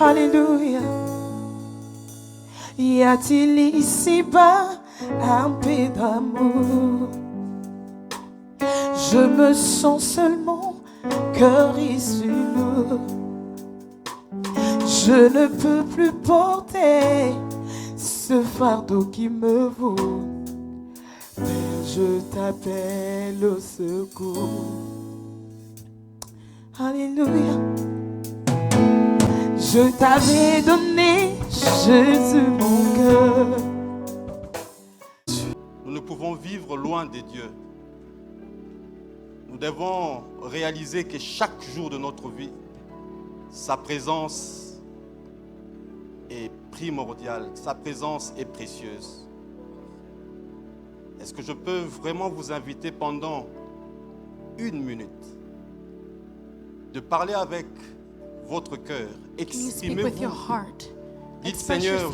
Alléluia. Y a-t-il ici-bas un peu d'amour? Je me sens seulement cœur issu lourd. Je ne peux plus porter ce fardeau qui me vaut. Père, je t'appelle au secours. Alléluia. Je t'avais donné, Jésus, mon cœur. Nous ne pouvons vivre loin de Dieu. Nous devons réaliser que chaque jour de notre vie, sa présence est primordiale, sa présence est précieuse. Est-ce que je peux vraiment vous inviter pendant 1 minute de parler avec votre cœur, exprimez-vous. Dites Seigneur,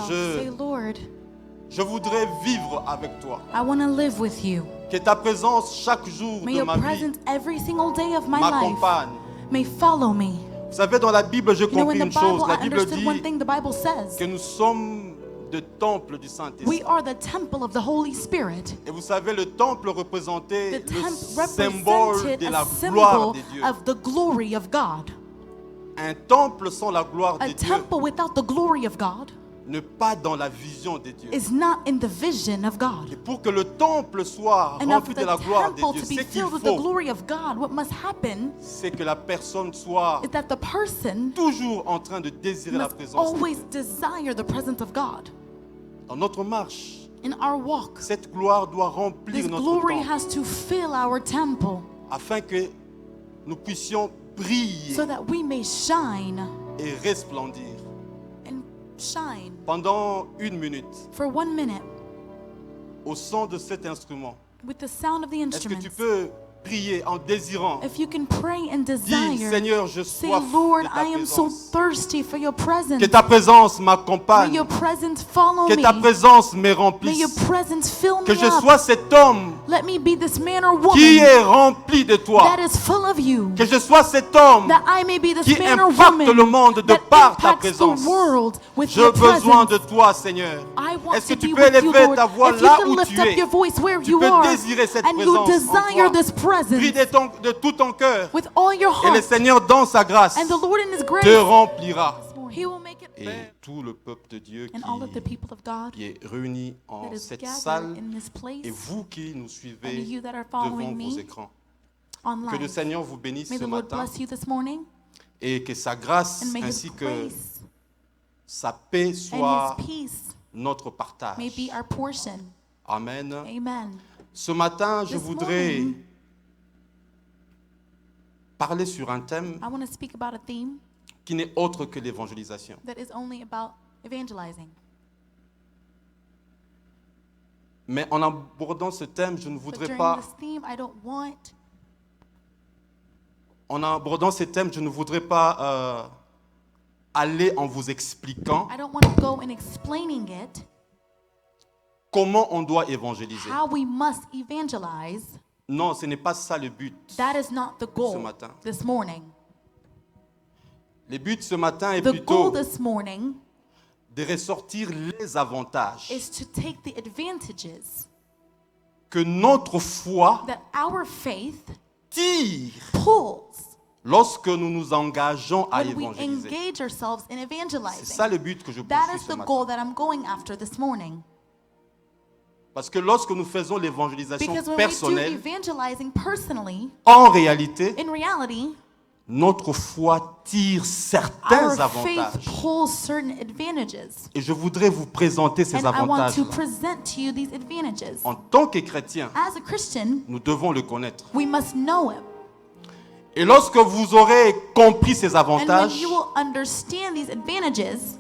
je voudrais vivre avec toi. I want to live with you. Que ta présence chaque jour May de your ma vie presence every single day of my life m'accompagne. may follow me. Vous savez, dans la Bible, j'ai You know, compris in the une chose. Bible, La I Bible understood one dit thing the Bible says. que nous sommes le temple du We Saint-Esprit. are the temple of the Holy Spirit. Et vous savez, le temple représentait The le temple symbole represented de a la gloire symbol de Dieu. of the glory of God. Un temple sans la gloire A de Dieu temple without the glory of God n'est pas dans la vision de Dieu. is not in the vision of Et God. pour que le temple soit And for rempli the de la gloire de temple Dieu, to ce be qu'il filled with the faut, glory of God, what must happen c'est que la personne soit is that the person toujours en train de désirer la must présence de always Dieu. desire the presence of God. Dans notre marche, In our walk, cette gloire doit remplir this notre glory temple has to fill our temple afin que nous puissions briller so that we may shine et resplendir. and shine Pendant 1 minute, for 1 minute au son de cet instrument, with the sound of the est-ce que instruments. tu peux prier en désirant? If you can pray and Dis, desire, Seigneur, je say, soif Lord, de ta I am so présence. thirsty for your presence. Que ta présence May m'accompagne. your presence follow Que me. ta présence me May remplisse. your presence fill Que me je up. sois cet homme Let me be this man or qui woman est rempli de toi. that is full of you. Que je sois cet homme That I may be this qui man or impacte le woman monde de that par ta impacts présence. the world with J'ai your besoin presence. de toi, Seigneur. I want Est-ce que to tu be peux with you, élever Lord. ta voix If you là can où lift tu up es? your voice where Tu you peux are désirer cette and you présence en desire toi. this presence Prie de tout ton cœur. with all your Et le heart, Seigneur, dans sa grâce, and the Lord in His te grace, remplira. He will make it Et tout le peuple de Dieu and all of the people of God qui est réuni en that is cette gathered salle in this place et vous qui nous and suivez you that are devant following vos me écrans. Que le online. Seigneur vous bénisse May ce the Lord matin bless you this morning et que sa grâce and may His ainsi que grace sa paix and soit His peace notre partage. may be our portion. Amen. Amen. Ce matin, je This voudrais morning, parler sur un thème I want to speak about a theme qui n'est autre que l'évangélisation. that is only about evangelizing. Mais en abordant ce thème, je ne But voudrais during pas, this theme, I don't want en abordant ce thème, je ne voudrais pas aller en vous expliquant I don't want to go in explaining it, comment on doit évangéliser. how we must evangelize. Non, ce n'est pas ça le but. That is not the Ce goal matin. this morning. Le but ce matin est The plutôt goal this morning de ressortir les avantages is to take the advantages que notre foi that our faith tire pulls lorsque nous nous engageons à when we évangéliser. engage ourselves in C'est evangelizing. ça le but que je That poursuis is ce the matin. goal that I'm going after this morning. Parce que lorsque nous faisons l'évangélisation Because when we do personnelle, evangelizing personally, en réalité, in reality, notre foi tire our certains faith avantages. pulls certain advantages. Et je voudrais vous présenter ces And I want avantages. to present to you these advantages. En tant que chrétiens, As a Christian, nous devons le connaître. we must know Him. Et lorsque vous aurez compris ces And when avantages, you will understand these advantages,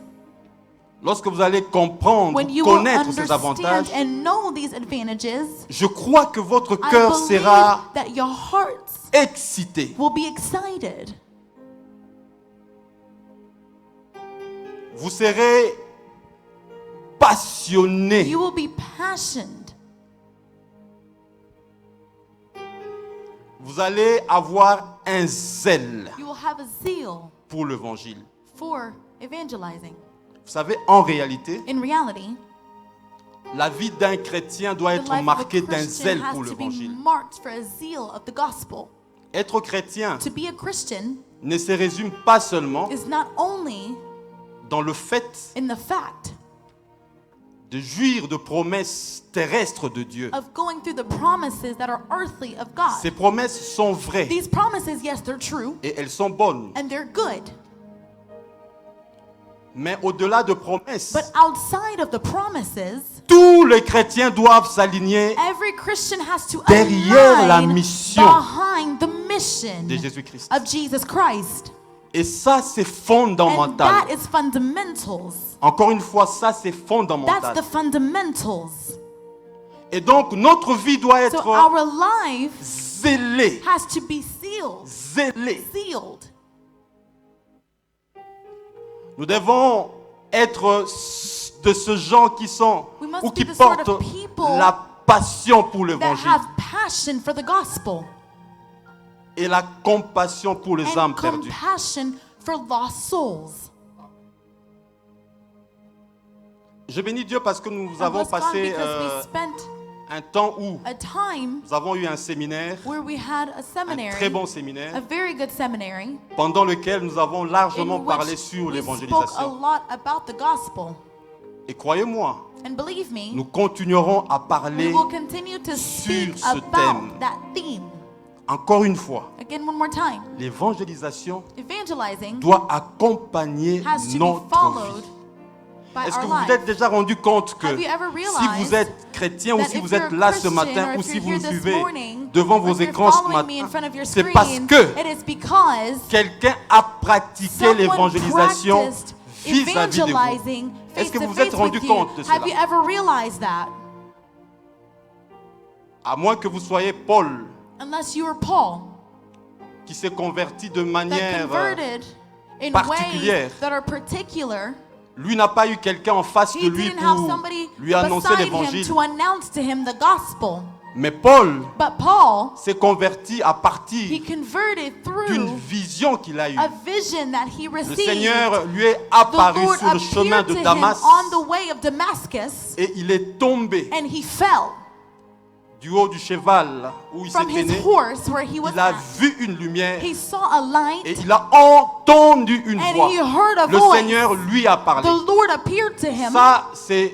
lorsque vous allez comprendre, when you will connaître ces understand avantages, and know these advantages, je crois que votre I cœur believe sera that your hearts excité. will be excited. Vous serez passionné. You will be passionate. Vous allez avoir un zèle You will have a zeal pour l'évangile. for evangelizing. Vous savez, en réalité, In reality, la vie d'un chrétien doit the être life of a marquée d'un Christian zèle has pour to be l'évangile. marked for a zeal of the gospel. Être chrétien To be a Christian ne se résume pas seulement is not only dans le fait in the fact de jouir de promesses terrestres de Dieu. of going through the promises that are earthly of God. Ces promesses sont vraies These promises, yes, they're true et elles sont bonnes. and they're good. Mais au-delà de promesses, But outside of the promises, tous les chrétiens doivent s'aligner every Christian has to derrière la align mission behind the mission de Jésus-Christ. of Jesus Christ. Et ça, c'est And fondamental. that is fundamentals. Encore une fois, ça, c'est That's fondamental. the fundamentals. Et donc, notre vie doit So être our life zélée. has to be sealed. Zélée. Sealed. Nous devons être de ce genre qui sont We must ou be qui the sort of portent people la passion pour That l'évangile have passion for the gospel et la compassion pour les and âmes perdues. compassion for lost souls. Je bénis Dieu parce que nous I avons bless God passé because we spent un temps où a time nous avons eu un séminaire, where we had a un seminary, très bon a séminaire, very good seminary, pendant lequel nous avons largement in parlé which sur we spoke a l'évangélisation. lot about the gospel. Et croyez-moi, And believe me, nous continuerons à we parler will continue to speak sur ce about thème. that theme. encore une fois. Again, one more time. L'évangélisation Evangelizing doit accompagner has to be notre followed vie. by Est-ce our que vous vous life. êtes déjà rendu compte que Have you ever si vous realized êtes chrétien ou that si if vous êtes you're là a ce Christian matin or ou if si you're vous nous here this suivez morning, devant or vos if you're écrans ce following me in front matin, of your c'est parce screen, que it is because quelqu'un a pratiqué someone l'évangélisation practiced vis-à-vis de vous. evangelizing Est-ce face que to vous vous êtes face rendu with you. compte de Have you cela? ever realized that? À moins que vous soyez Paul, Unless you were Paul, qui s'est converti de that manière... converted in particulière. ways that are particular. Lui n'a pas eu quelqu'un en face de He lui didn't have pour somebody lui annoncer beside him l'évangile. to announce to him the gospel. Mais Paul But Paul, s'est converti à he partir converted d'une through vision qu'il a eue. a vision that he Le received. Seigneur lui est The apparu Lord sur le chemin appeared de to him Damas on the way of Damascus, et il est tombé and he fell du haut du cheval où il from s'était his né. horse where he was Il a at. vu une lumière He saw a light, et il a entendu une and voix. he heard a Le voice. Seigneur lui a parlé. The Lord appeared to him. Ça, c'est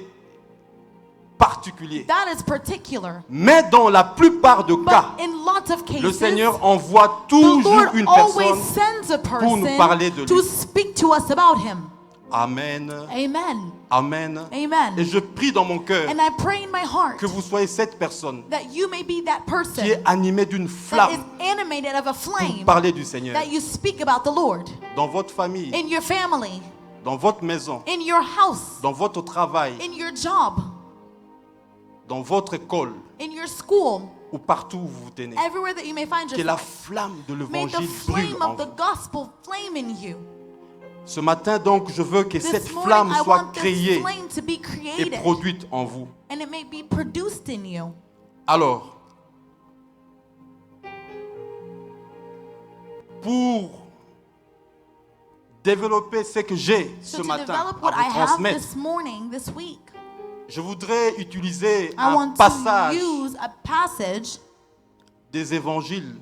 particulier. That is particular. Mais dans la plupart des cas, But in lots of cases, le Seigneur envoie the toujours Lord une always personne. sends a pour nous parler de person lui. to speak to us about him. Amen. Amen. Amen. Et Amen. je prie dans mon cœur And I pray in my heart que vous soyez cette personne that you may be that person qui est animée d'une that flamme is animated of a pour flame, parler du Seigneur. that you speak about the Lord Dans votre famille, in your family, dans votre maison, in your house, dans votre travail, in your job, dans votre école in your school, ou partout où vous vous tenez. everywhere that you may find Que la yourself. flamme de May the l'évangile brûle flame en of the vous. gospel flame in you. Ce matin donc, je veux que cette This morning, flamme I soit want this créée flame to be et created produite en vous. and it may be produced in you. Alors, pour développer ce que j'ai So ce to matin develop à what I vous have transmettre, this morning, this week, je voudrais utiliser I un want passage to use a passage des évangiles,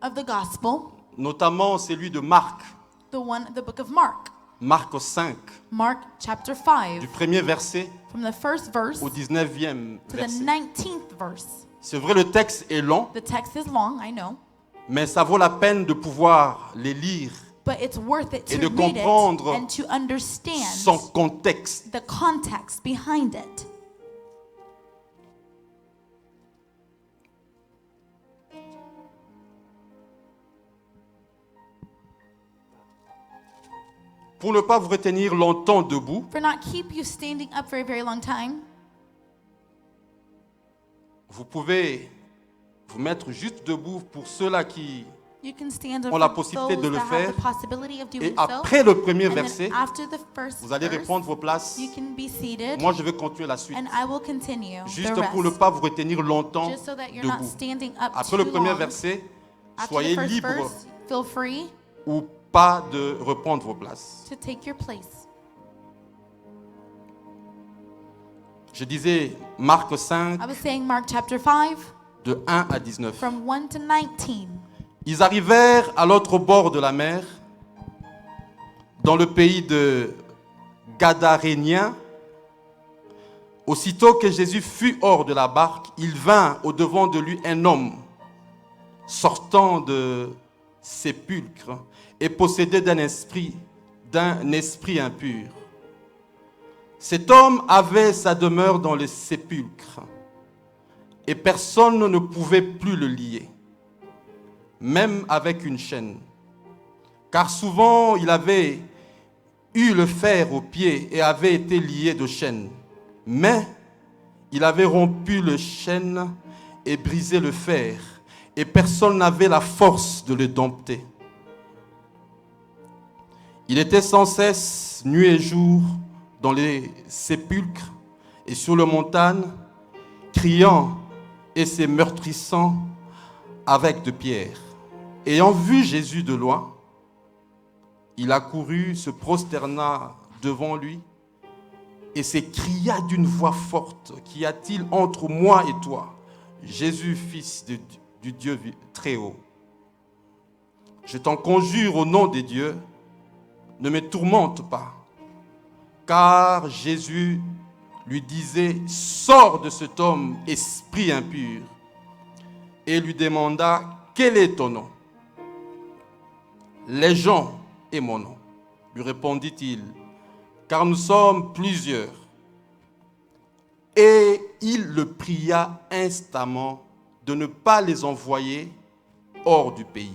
of the gospel, notamment celui de Marc, the book of Mark. Marc 5, Mark chapter 5, du premier verset from the first verse au 19e to the verset. 19th verse. C'est vrai, le texte est long, The text is long, I know, mais ça vaut la peine de pouvoir les lire, but it's worth it Et to de read it comprendre and to understand son contexte. the context behind it. Pour ne pas vous retenir longtemps debout, For not keep you standing up for a very long time, vous pouvez vous mettre juste debout pour ceux-là qui... you can stand up ont la for possibilité those de le that faire. have the possibility of Et doing so. après le premier And then verset, after the first vous allez verse, reprendre vos places. you can be seated, Moi, je vais continuer la suite. and I will continue Juste the rest, pour ne pas vous retenir longtemps just so that you're not debout. standing up Après too le premier long. verset, After soyez the first libre verse, feel free ou pas de reprendre vos places. to take your place. Je disais Marc 5, I was saying Mark chapter 5, de 1 à 19. from 1 to 19. Ils arrivèrent à l'autre bord de la mer, dans le pays de Gadaréniens. Aussitôt que Jésus fut hors de la barque, il vint au-devant de lui un homme sortant de sépulcre et possédé d'un esprit impur. Cet homme avait sa demeure dans le sépulcre et personne ne pouvait plus le lier, même avec une chaîne, car souvent il avait eu le fer aux pieds et avait été lié de chaînes. Mais il avait rompu le chêne et brisé le fer, et personne n'avait la force de le dompter. Il était sans cesse, nuit et jour, dans les sépulcres et sur les montagnes, criant et se meurtrissant avec de pierres. Ayant vu Jésus de loin, il accourut, se prosterna devant lui et s'écria d'une voix forte, « Qu'y a-t-il entre moi et toi, Jésus, fils du Dieu très haut? Je t'en conjure au nom de Dieu, ne me tourmente pas. » Car Jésus lui disait, « Sors de cet homme, esprit impur. » Et lui demanda, « Quel est ton nom? » « Légion est mon nom, lui répondit-il, car nous sommes plusieurs. Et il le pria instamment de ne pas les envoyer hors du pays.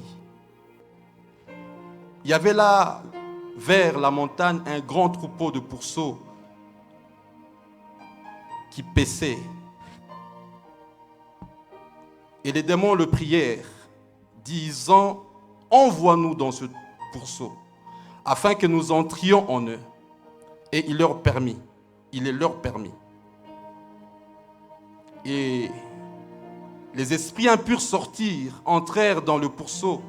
Il y avait là, vers la montagne, un grand troupeau de pourceaux qui paissaient. Et les démons le prièrent, disant, « Envoie-nous dans ce pourceau, afin que nous entrions en eux. » Et il leur permit. Il les leur permit. Et les esprits impurs sortirent, entrèrent dans le pourceau,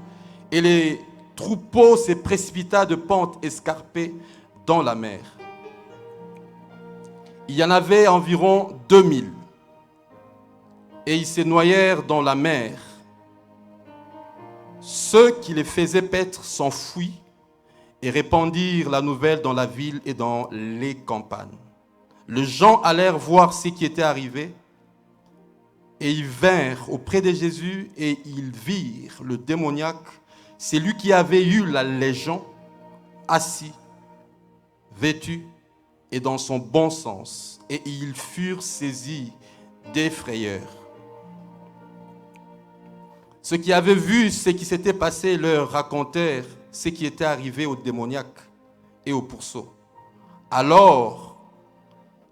et les troupeaux se précipita de pente escarpée dans la mer. Il y en avait environ 2000, et ils se noyèrent dans la mer. Ceux qui les faisaient paître s'enfuient et répandirent la nouvelle dans la ville et dans les campagnes. Les gens allèrent voir ce qui était arrivé, et ils vinrent auprès de Jésus et ils virent le démoniaque, celui qui avait eu la légion, assis, vêtu et dans son bon sens, et ils furent saisis des frayeurs. Ceux qui avaient vu ce qui s'était passé leur racontèrent ce qui était arrivé au démoniaque et au pourceau. Alors,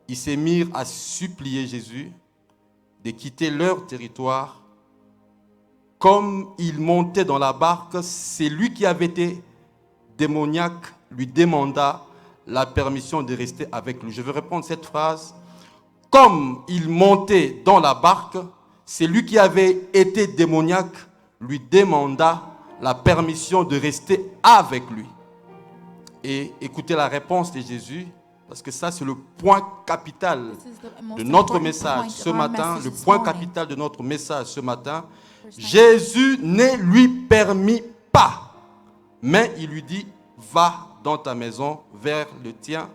ils se mirent à supplier Jésus de quitter leur territoire. Comme il montait dans la barque, celui qui avait été démoniaque lui demanda la permission de rester avec lui. Je vais répondre cette phrase. Comme il montait dans la barque, celui qui avait été démoniaque lui demanda la permission de rester avec lui. Et écoutez la réponse de Jésus, parce que ça c'est le point capital de notre message ce matin. Le point capital de notre message ce matin. Jésus ne lui permit pas, mais il lui dit, va dans ta maison, vers le tien,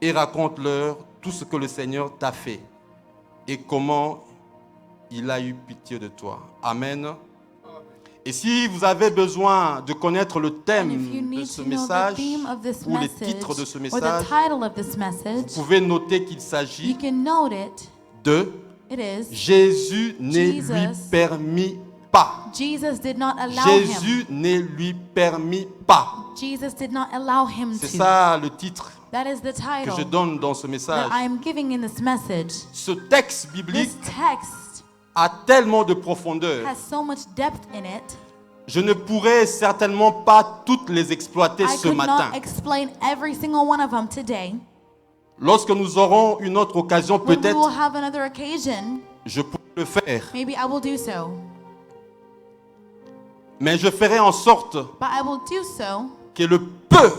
et raconte-leur tout ce que le Seigneur t'a fait et comment il a eu pitié de toi. Amen. Et si vous avez besoin de connaître le thème de ce message ou le titre de ce message, vous pouvez noter qu'il s'agit de Jésus ne lui permit pas. Jésus ne lui permit pas. C'est ça le titre que je donne dans ce message. Ce texte biblique a tellement de profondeur. Je ne pourrais certainement pas toutes les exploiter ce matin. Lorsque nous aurons une autre occasion, peut-être, je pourrai le faire. Mais je ferai en sorte but I will do so que le peu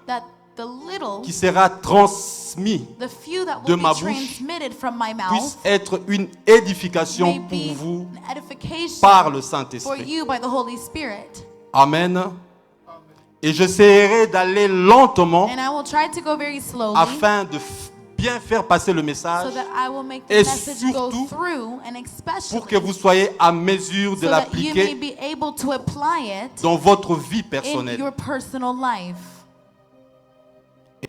that the little, qui sera transmis the few that de will be ma bouche transmitted from my puisse mouth être une may édification be pour vous an edification par le for Saint-Esprit. you by the Holy Spirit. Amen. Et j'essaierai d'aller lentement And I will try to go very slowly afin de bien faire passer le message so that I will make the et message go surtout through, and pour que especially vous soyez à mesure de so that you may l'appliquer be able to apply it dans votre vie in personnelle. your personal life.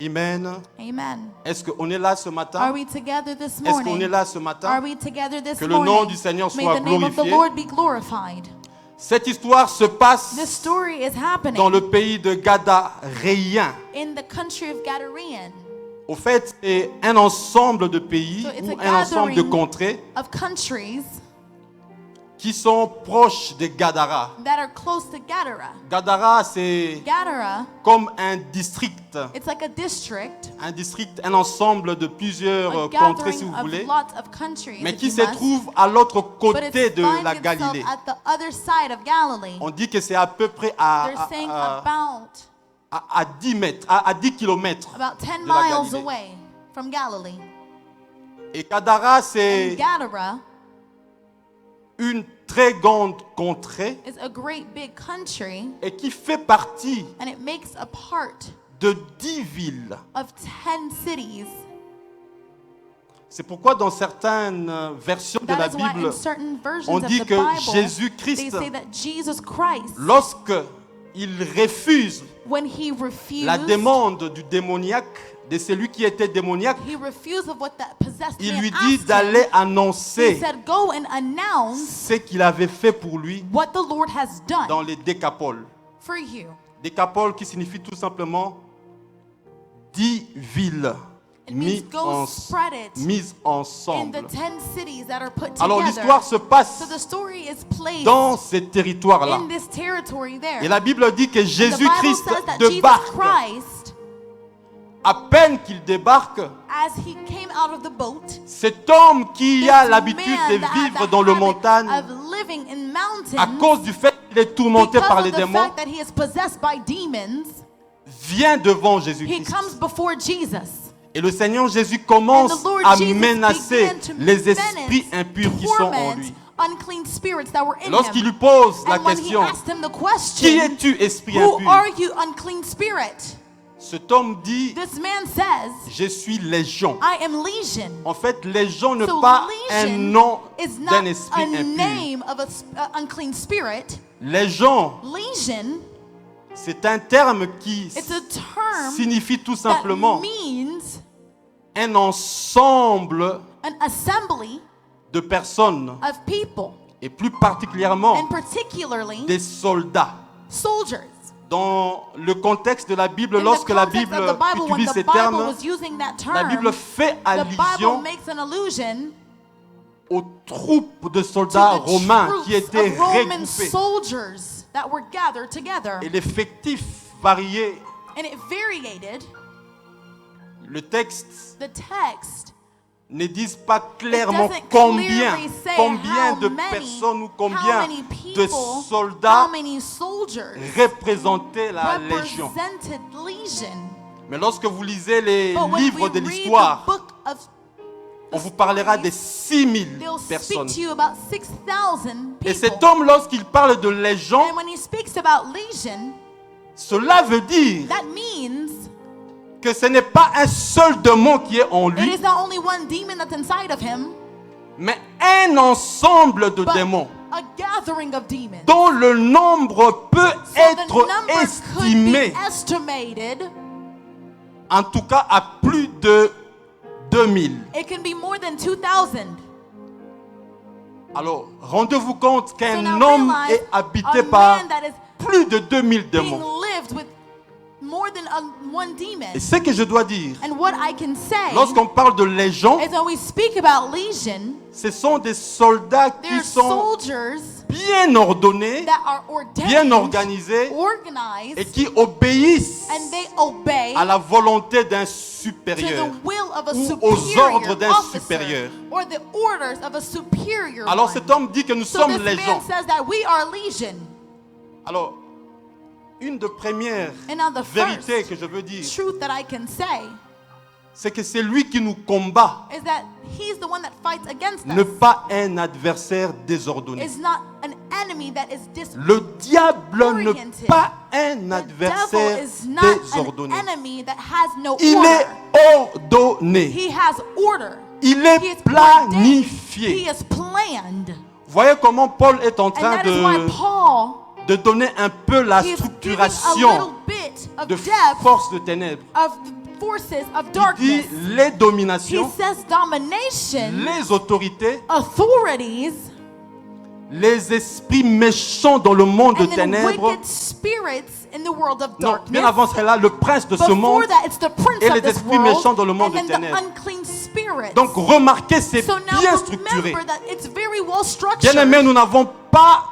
Amen. Amen. Est-ce qu'on est là ce Are matin? we together this Est-ce qu'on est morning? là ce Are matin? we together this Que le nom morning? du Seigneur May soit the name of the glorifié. Lord be glorified. Cette histoire se This passe story is happening dans le pays de Gadaréen. in the country of Gadarean, Au fait, c'est un ensemble de pays So it's ou a un ensemble de gathering contrées of countries qui sont proches de Gadara. that are close to Gadara. Gadara, c'est Gadara, comme un district, it's like a district, un ensemble de plusieurs a contrées, si gathering vous of voulez, lots of countries, mais if qui you se must, trouve à l'autre but côté it de finds la itself Galilée. at the other side of Galilee. On dit que c'est à peu près They're saying à 10 mètres, à 10 kilomètres about 10 de la miles Galilée. away from Galilee. Et Gadara, And c'est Gadara une très grande contrée is a great big country, et qui fait partie and it makes a part de 10 villes. of 10 cities. C'est pourquoi dans certaines versions de la That is why Bible, in certain versions on of dit the que Bible, they Jésus-Christ, say that Jesus Christ, lorsque il refuse when he refused, la demande du démoniaque, de celui qui était démoniaque, he refused of what that possessed il man lui dit asked d'aller him. He annoncer said, go and announce ce qu'il avait fait pour lui what the Lord has done dans les décapoles. for you. Décapole qui signifie tout simplement 10 villes It means go spread it mises in ensemble. the 10 cities that are put Alors together. l'histoire se passe So the story is placed dans ces territoires-là. in this territory there. Et la Bible dit que And the Bible Jésus-Christ says that Jesus débarque. Christ, À peine qu'il débarque, as he came out of the boat, cet homme qui this a l'habitude man de that had vivre the dans le habit montagne, of living in mountains, à cause du fait qu'il est tourmenté because par of les the démons, fact that he is possessed by demons, vient devant he Jésus-Christ. comes before Jesus. Et le Seigneur Jésus And commence the Lord à Jesus menacer began to les esprits menace, impurs qui sont en torment lui. unclean spirits that were in Lorsqu'il him. lui pose la And when he question, asked him the qui question, es-tu, esprit who impur? are you, unclean spirit? Cet homme dit, This man says, je suis légion. I am Legion. En fait, légion n'est So pas un Legion nom is d'un not esprit a impur. name of an unclean spirit. Légion, Legion, c'est un terme qui it's a term signifie tout that simplement means un ensemble an assembly de personnes, of people, et plus particulièrement and particularly des soldats. soldiers. Dans le contexte de la Bible, In the lorsque la context Bible of the Bible, when utilise the ces Bible termes, was using that la term, Bible fait the Bible allusion makes an allusion aux troupes de to soldats the romains qui troops étaient of Roman regroupés. soldiers that were gathered together. Et l'effectif variait. And it variated. Le texte The text ne dit pas clairement doesn't combien clearly say de how many- personnes ou how combien many de people, soldats how many soldiers représentaient la Légion. represented Legion. Mais lorsque vous lisez les But when livres we de read l'histoire, the book of on vous parlera des 6000 they'll personnes. speak to you about 6,000 Et people. cet homme, lorsqu'il parle de Légion, And when he speaks about Legion, cela veut dire that means que ce n'est pas un seul démon qui est en it lui, is not only one demon that's inside of him, mais un ensemble de but démons a gathering of demons. dont le nombre peut So the être number could estimé, be estimated. en tout cas à plus de 2000. It can be more than 2,000. Alors, rendez-vous compte So qu'un now homme realize est habité a par man that is plus de 2000 being démons. lived with more than one demon. Et ce que je dois dire, And what I can say lorsqu'on parle de légion, is when we speak about Legion, ce sont des soldats they're qui sont soldiers bien ordonnés, that are ordained, bien organisés organized, et qui obéissent and they obey à la volonté d'un to supérieur. the will of a ou aux superior ordres d'un officer supérieur. or the orders of a superior Alors one. cet homme dit que nous So sommes this man légion. says that we are Legion. Alors, une des premières And now the vérités first que je veux dire, truth that I can say c'est que c'est lui qui nous combat, is that he's the one that fights against ne us. pas un adversaire désordonné. Is not an enemy that is Le diable n'est disoriented. pas un The devil adversaire is not désordonné. an enemy that has no Il order. est ordonné. He has order. Il He est is ordained. He planifié. is planned. Voyez comment Paul est en And train that is why Paul de donner un peu la is giving a structuration little bit of de depth force de ténèbres. of the forces of Il dit darkness. les He dominations, says domination, les autorités, authorities, les esprits méchants dans le monde de and then ténèbres. wicked spirits in the world of Non, darkness. bien avant cela, le prince de ce monde. Before that, it's the prince et of les this esprits world, méchants dans le monde and des then the ténèbres. unclean spirits. Donc remarquez, c'est So now bien structuré. remember that it's very well Bien structured. aimé, nous n'avons pas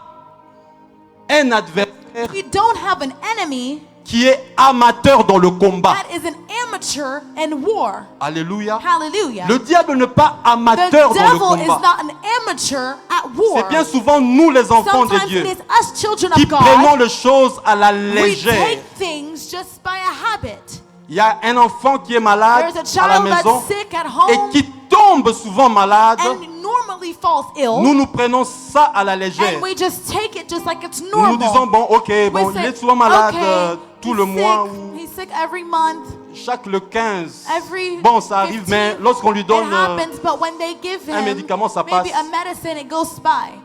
un adversaire We don't have an enemy qui est amateur dans le combat. that is an amateur in war. Alléluia. Hallelujah. Le diable n'est pas The amateur dans le devil is combat. not an amateur at war. C'est bien souvent nous les enfants de Sometimes Dieu it is us children qui of God. prenons les choses à la We légère. take things just by a habit. Il y a un enfant qui est malade There's a à la child maison that's sick at et home qui tombe souvent malade. and normally falls ill. Nous prenons ça à la légère. And we just take it just like it's Nous nous normal. disons, bon, ok, bon, We il say, est souvent malade okay, tout he's le sick, mois ou he's sick every month. chaque le 15. Every Bon, ça arrive, 15, mais lorsqu'on lui donne it happens, but when they give un him médicament, ça maybe passe. a medicine, it goes by.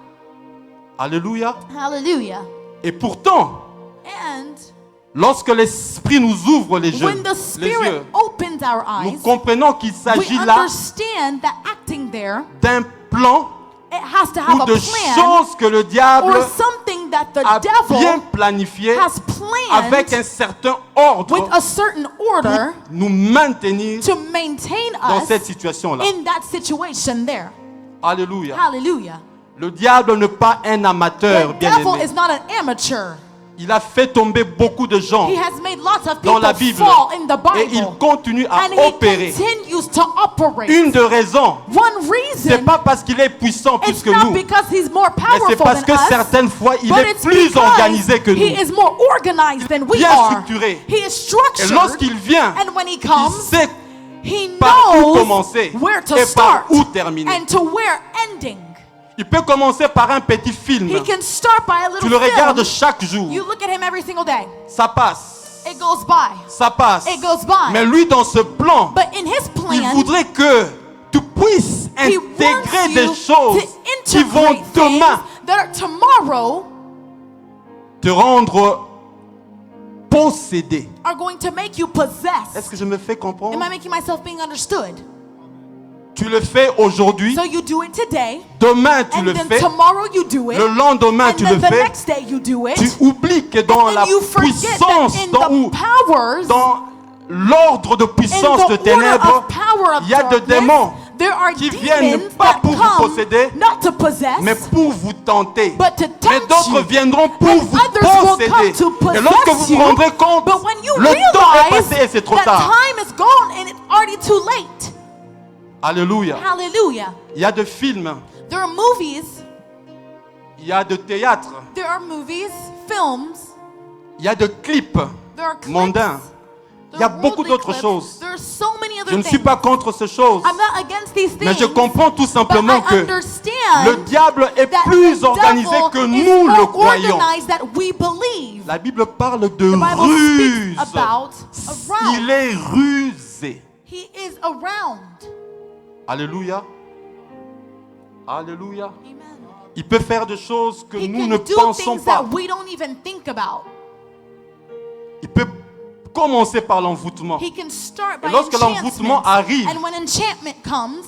Alléluia. Hallelujah. Et pourtant, And lorsque l'Esprit nous ouvre les yeux, when the les Spirit yeux, opens our nous eyes, comprenons qu'il we s'agit là understand that acting there, d'un plan it has to have ou a de plan choses que le diable or something that the a bien devil planifié has avec un planned certain ordre with a certain order pour nous maintenir to maintain dans us cette situation-là. in that situation there. Alléluia. Hallelujah. Le diable n'est pas un amateur, The bien devil aimé. is not an amateur. Il a fait tomber beaucoup de gens He has made lots of dans people la Bible fall in the et il Bible. continue à And he opérer. continues to operate. Une des raisons, One c'est reason, pas parce qu'il est puissant plus it's que not nous, because he's more mais c'est powerful parce than que us, certaines fois il but est it's plus because organisé que he nous. is more organized than we Bien are. structuré. He is Et structured. lorsqu'il vient, And when he il comes, sait he par où knows commencer where to et par start où terminer. and to where ending. Il peut commencer par un petit film. He can start by a Tu little le regardes film. chaque jour. You look at him every single day. Ça passe. It goes by. Ça passe. It goes by. Mais lui, dans ce plan, But in his il plan, voudrait que tu puisses he intégrer wants des you choses to qui vont integrate things demain that are tomorrow te rendre possédé. are going to make you Est-ce possess. que je me fais comprendre? Am I making myself being understood? Tu le fais aujourd'hui, So you do it today, demain tu and le then fais, tomorrow you do it, le lendemain and tu then le the fais. next day you do it, Tu oublies que dans and la then you forget puissance, that in dans, the powers, dans l'ordre de in puissance de the order ténèbres, of power of il y a des darkness, démons there are qui viennent demons pas that pour vous come posséder, not to possess, mais pour vous tenter. but to Mais tempt d'autres you. viendront pour And vous others will come posséder. to Et lorsque vous possess vous you, rendrez compte, but when you le temps est realize passé et c'est trop that tard. time is gone and it's already too late. Alléluia. Hallelujah. Il y a des films, There are movies, il y a de théâtre, there are movies, films, il y a de clips there are clips, mondains. Il y a there are beaucoup worldly d'autres clips. choses. There are so many other Je ne suis things. pas contre ces choses, I'm not against these mais things, je comprends tout but simplement I que understand le diable est that plus the organisé devil que is nous le more croyons. organized that we believe. La Bible parle de The Bible ruse. speaks about around. Il est rusé. He is around. Alléluia. Alléluia. Amen. Il peut faire des choses que He nous can ne do pensons things pas. that we don't even think about. Il peut commencer par l'envoûtement. He can start by Et lorsque l'envoûtement enchantment. arrive, And when enchantment comes,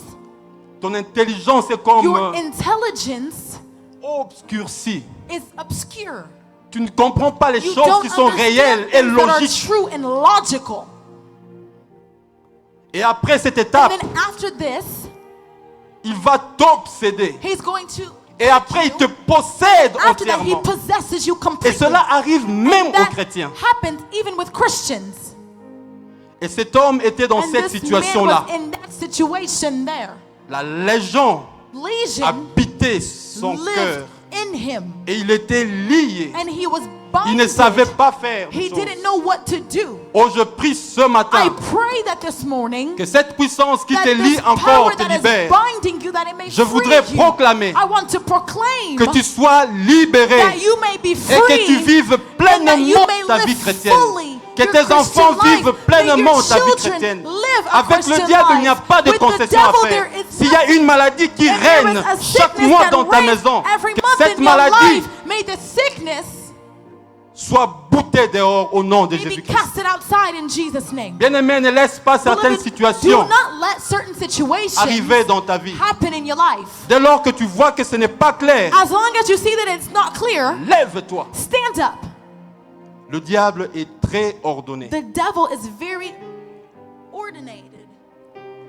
ton intelligence est comme your intelligence obscurcie. is obscure. Tu ne comprends pas les You choses don't qui sont réelles understand et things that are logiques. true and logical. Et après cette And étape, then after this, il va t'obséder. he's going to Et après, il te possède after that he entièrement. possesses you Et completely. cela arrive même And aux that chrétiens. happens even with Christians. Et cet homme était dans And cette this man situation-là. was in that situation there. La légion Legion habitait son lived cœur. in him. Et il était lié And he was Il ne savait pas faire. He didn't know what to do. Oh, je prie ce I matin pray that this morning, que cette puissance qui that te lie this encore power te that is libère. binding you, that it may Je free voudrais you. proclamer I want to proclaim que tu sois libéré that you may be et que tu free vives and that you pleinement may ta live vie chrétienne. fully Que your tes Christian enfants life. vivent May pleinement your ta vie children chrétienne. live a Avec le Christian diable, il n'y a life. pas de With the concession à devil, faire. there is S'il y a une maladie qui If there règne is a chaque sickness mois that dans ta reigns maison, every que month cette in your maladie life, may the sickness soit boutée dehors au nom de may be Jésus-Christ. casted outside in Jesus' name. Bien-aimé, ne laisse pas certaines Beloved, situations do not let certain situations arriver dans ta vie. happen in your life. Dès lors que tu vois que ce n'est pas clair, As long as you see that it's not clear, lève-toi. stand up. Le diable est très ordonné. The devil is very ordinated.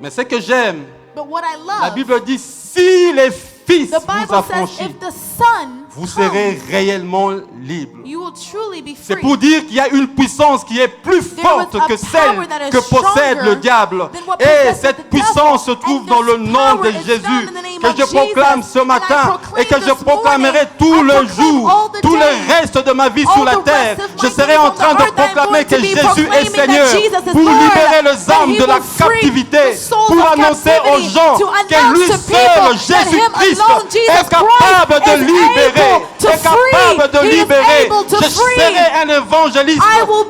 Mais ce que j'aime, But what I la love, Bible dit, si les fils the vous Bible says affranchissent, if the Son vous serez comes, réellement libre. you will truly be C'est free. pour dire qu'il y a une puissance qui est plus forte que celle que possède le diable. Et cette puissance se trouve dans le nom de Jésus que je proclame ce matin et que je proclamerai tout le jour, tout le reste de ma vie sur la terre. Je serai en train de proclamer que Jésus est Seigneur pour libérer les âmes de la captivité, pour annoncer aux gens que lui seul, Jésus-Christ, est capable de libérer, est capable de libérer. Je serai un évangéliste,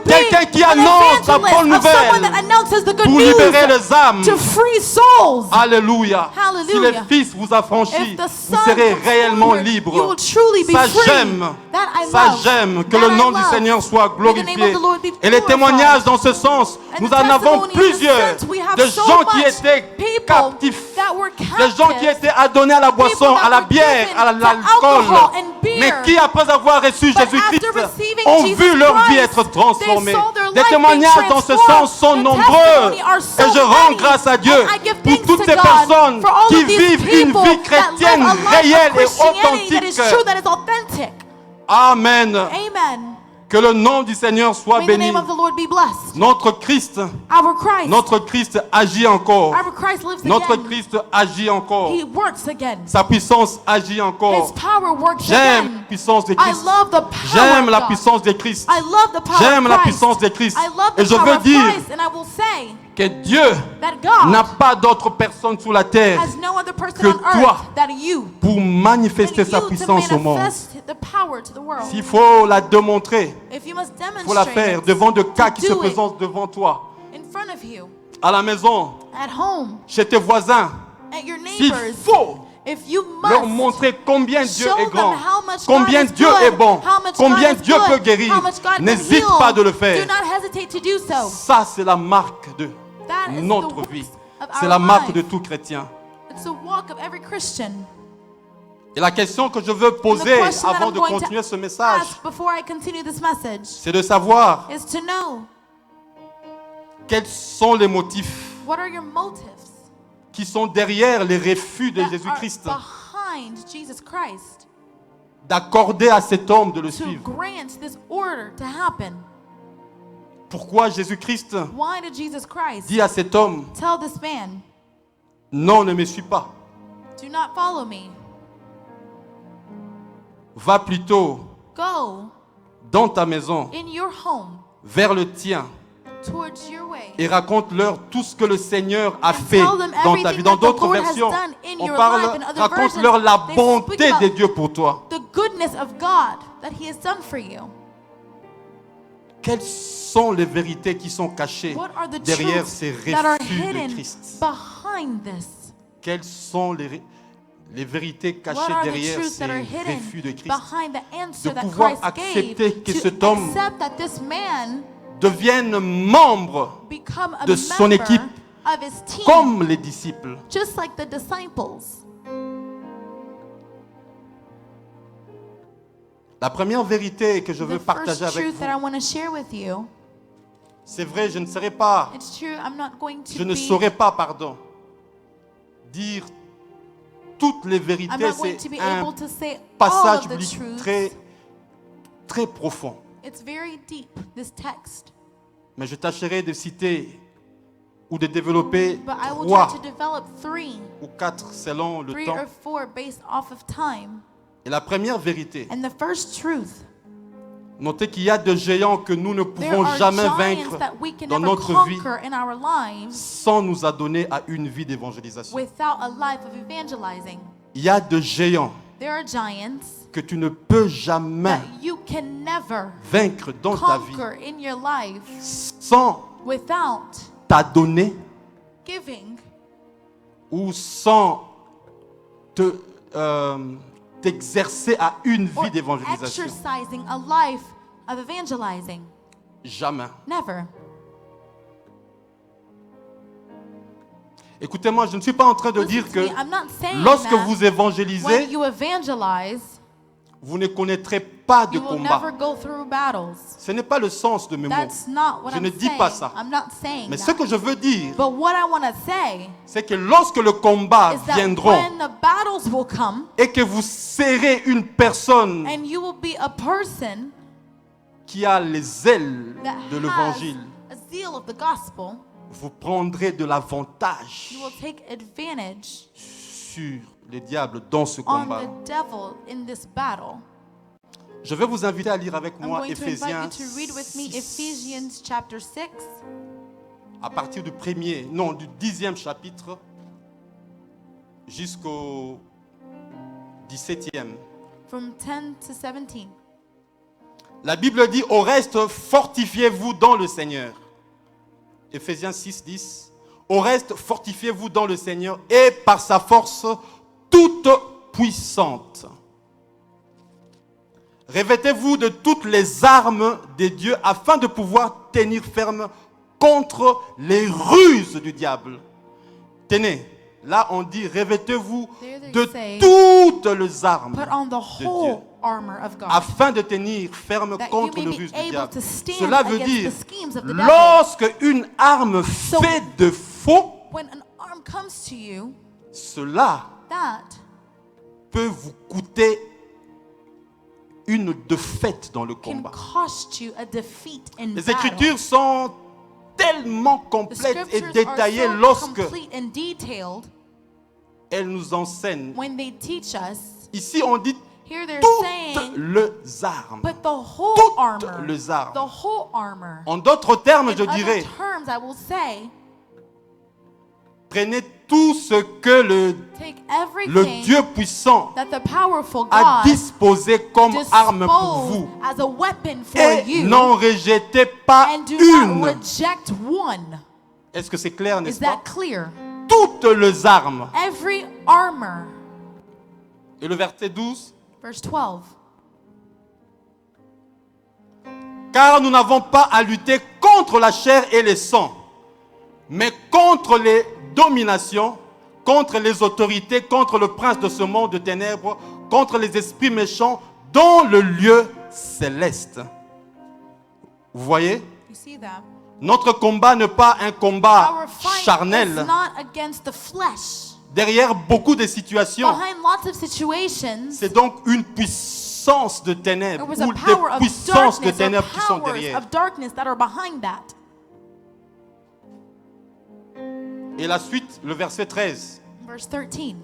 quelqu'un qui annonce la bonne nouvelle pour libérer les âmes. To free souls. Alléluia. Si les Hallelujah. fils vous affranchissent, If the vous Son serez comes réellement forward, you libres. will truly be Ça free. j'aime, That I ça love. j'aime, que That le I nom du love. Seigneur soit May the name glorifié. of the Lord be Et les glorified. témoignages dans ce sens, And nous the en avons testimony in plusieurs this sense, we have de so gens qui much étaient people captifs, that were des gens qui captive, étaient adonnés à la boisson, people that à la were bière, given à to l'alcool, alcohol and beer. mais qui après avoir reçu But Jésus-Christ after receiving ont Jesus vu leur vie Christ, être transformée. they saw their Des life témoignages being dans ce transformed. sens sont The nombreux testimony are so et je rends many. grâce à Dieu And I give pour thanks toutes to ces God personnes for all qui of these vivent une people vie that chrétienne live a life of réelle et Christianity that is authentique. true, that is authentic. Amen. Amen. Que le nom du Seigneur soit May the béni. name of the Lord be blessed. Notre Christ agit encore. Our Christ lives Notre again. Christ agit encore. He works again. Sa puissance agit His encore. power works J'aime again. la puissance de I Christ. love the power J'aime of la God. puissance de Christ. I love the power J'aime of la Christ. puissance de Christ. I love the Et je power veux of dire Christ, and I will say que Dieu that God n'a pas d'autre personne sur la terre has no other person que on toi earth than you. pour manifester Than sa you to puissance au monde. manifest the power to the world. S'il faut la démontrer, If you must il faut la demonstrate faire it, devant de cas qui se do it présentent devant toi. in front of you, À la maison, at home, chez tes voisins. at your S'il neighbors, faut if you leur must montrer combien Dieu show est them grand, how much combien God is Dieu good, est bon, how much combien God is Dieu good, peut guérir, how much God can n'hésite heal, pas de le do faire. not hesitate to do so. Ça, c'est la marque de That is notre the works vie. of C'est our la marque life. de tout chrétien. It's the walk of every Christian. Et la question que je veux And the poser question that avant I'm de going continuer to ce message, ask before I continue this message c'est de savoir is to know, quels sont les motifs what are your motives qui sont derrière les refus de that Jésus-Christ are behind Jesus Christ d'accorder à cet homme de le to suivre. grant this order to happen? Pourquoi Jésus-Christ Why did Jesus Christ dit à cet homme, tell this man, non, ne me suis pas, do not follow me, va plutôt go dans ta maison, in your home vers le tien, towards your way, et raconte-leur tout ce que le Seigneur a and fait tell them dans ta everything vie. Dans that the d'autres Lord has versions, done in on your parle, life. In other raconte-leur versions, la they bonté speak de about Dieu pour toi. the goodness of God that He has done for you. Quelles sont les vérités qui sont cachées What are the derrière truths ces that are refus de hidden Christ? behind this? Quelles sont les vérités What cachées are the derrière truths ces that are hidden refus de Christ? behind the answer De that pouvoir Christ accepter gave que to cet homme accept that this man Deviennent membres become a de son member équipe of his team, comme les disciples. just like the disciples. La première vérité que je veux The partager first avec truth that I vous, want to share with you, c'est vrai, je ne serai pas, it's true, I'm not going to je ne be, saurais pas, pardon, dire toutes les I'm vérités. not going to C'est be un able to say all passage of the biblique truths. très, très profond. It's very deep, this text. Mais je tâcherai de citer ou de développer But I will 3 try to develop 3 ou 4 selon le temps. or 4 based off of time. Et la première vérité, And the first truth, Notez qu'il y a des géants que nous ne There pouvons are jamais giants vaincre that we can dans never notre vie conquer in our lives sans nous adonner à une vie d'évangélisation. without a life of evangelizing. Il y a des géants There are giants que tu ne peux jamais that you can never vaincre dans ta vie conquer in your life sans without t'adonner giving ou sans t'exercer à une or vie d'évangélisation. exercising a life of evangelizing. Jamais. Never. Écoutez-moi, je ne suis pas en train de Listen dire to que me. I'm not saying lorsque that vous évangélisez, when you evangelize, vous ne connaîtrez pas de you will never combat. go through battles. Ce n'est pas le sens de mes mots. That's not what Je I'm ne dis saying. pas ça. I'm not saying Mais ce that. que je veux dire, But what I want to say c'est que lorsque le combat is that viendra when the battles will come et que vous serrez une personne and you will be a person qui a les ailes that de has l'évangile, a zeal of the gospel, vous prendrez de l'avantage you will take advantage sur les diables dans ce on combat. the devil in this battle. Je vais vous inviter à lire avec I'm moi going to invite Éphésiens you to read with me 6, Ephesians chapter 6 à partir du 10e chapitre jusqu'au 17e. from 10 to 17. La Bible dit, au reste, fortifiez-vous dans le Seigneur. Éphésiens 6, 10. Au reste, fortifiez-vous dans le Seigneur et par sa force toute puissante. Revêtez-vous de toutes les armes de Dieu afin de pouvoir tenir ferme contre les ruses du diable. Tenez, là on dit revêtez-vous de toutes les armes Put on the de Dieu whole armor of God, afin de tenir ferme that you contre may le be ruse du able diable. to stand Cela veut against dire, the schemes of the devil. lorsque une arme fait défaut, When an arm comes to you, cela that peut vous coûter une défaite dans le can combat. cost you a defeat in Les battle. Écritures sont tellement The complètes et scriptures détaillées are so lorsque complete and detailed elles nous enseignent. when they teach us. Ici, on dit Here they're toutes saying, les armes. but the whole Toutes armor, les armes. the whole armor. En d'autres termes, In je other dirais, terms, I will say, prenez tout ce que le take Dieu everything puissant that the powerful a God disposé comme arme pour disposed vous as a weapon for et you, n'en rejetez pas and do not une. reject one. Est-ce que c'est clair, Is n'est-ce pas? that clear? Toutes les armes. Every armor. Et le verset 12. Verse 12. Car nous n'avons pas à lutter contre la chair et le sang, mais contre les dominations, contre les autorités, contre le prince de ce monde de ténèbres, contre les esprits méchants dans le lieu céleste. Vous voyez? You see that? Notre combat n'est pas un combat Our fight is charnel. not against the flesh. Derrière beaucoup de situations, Behind lots of situations, c'est donc une puissance de ténèbres there was ou a power des of puissances de darkness, or ténèbres qui sont powers derrière. of darkness that are behind that. Et la suite, le verset 13. Verse 13.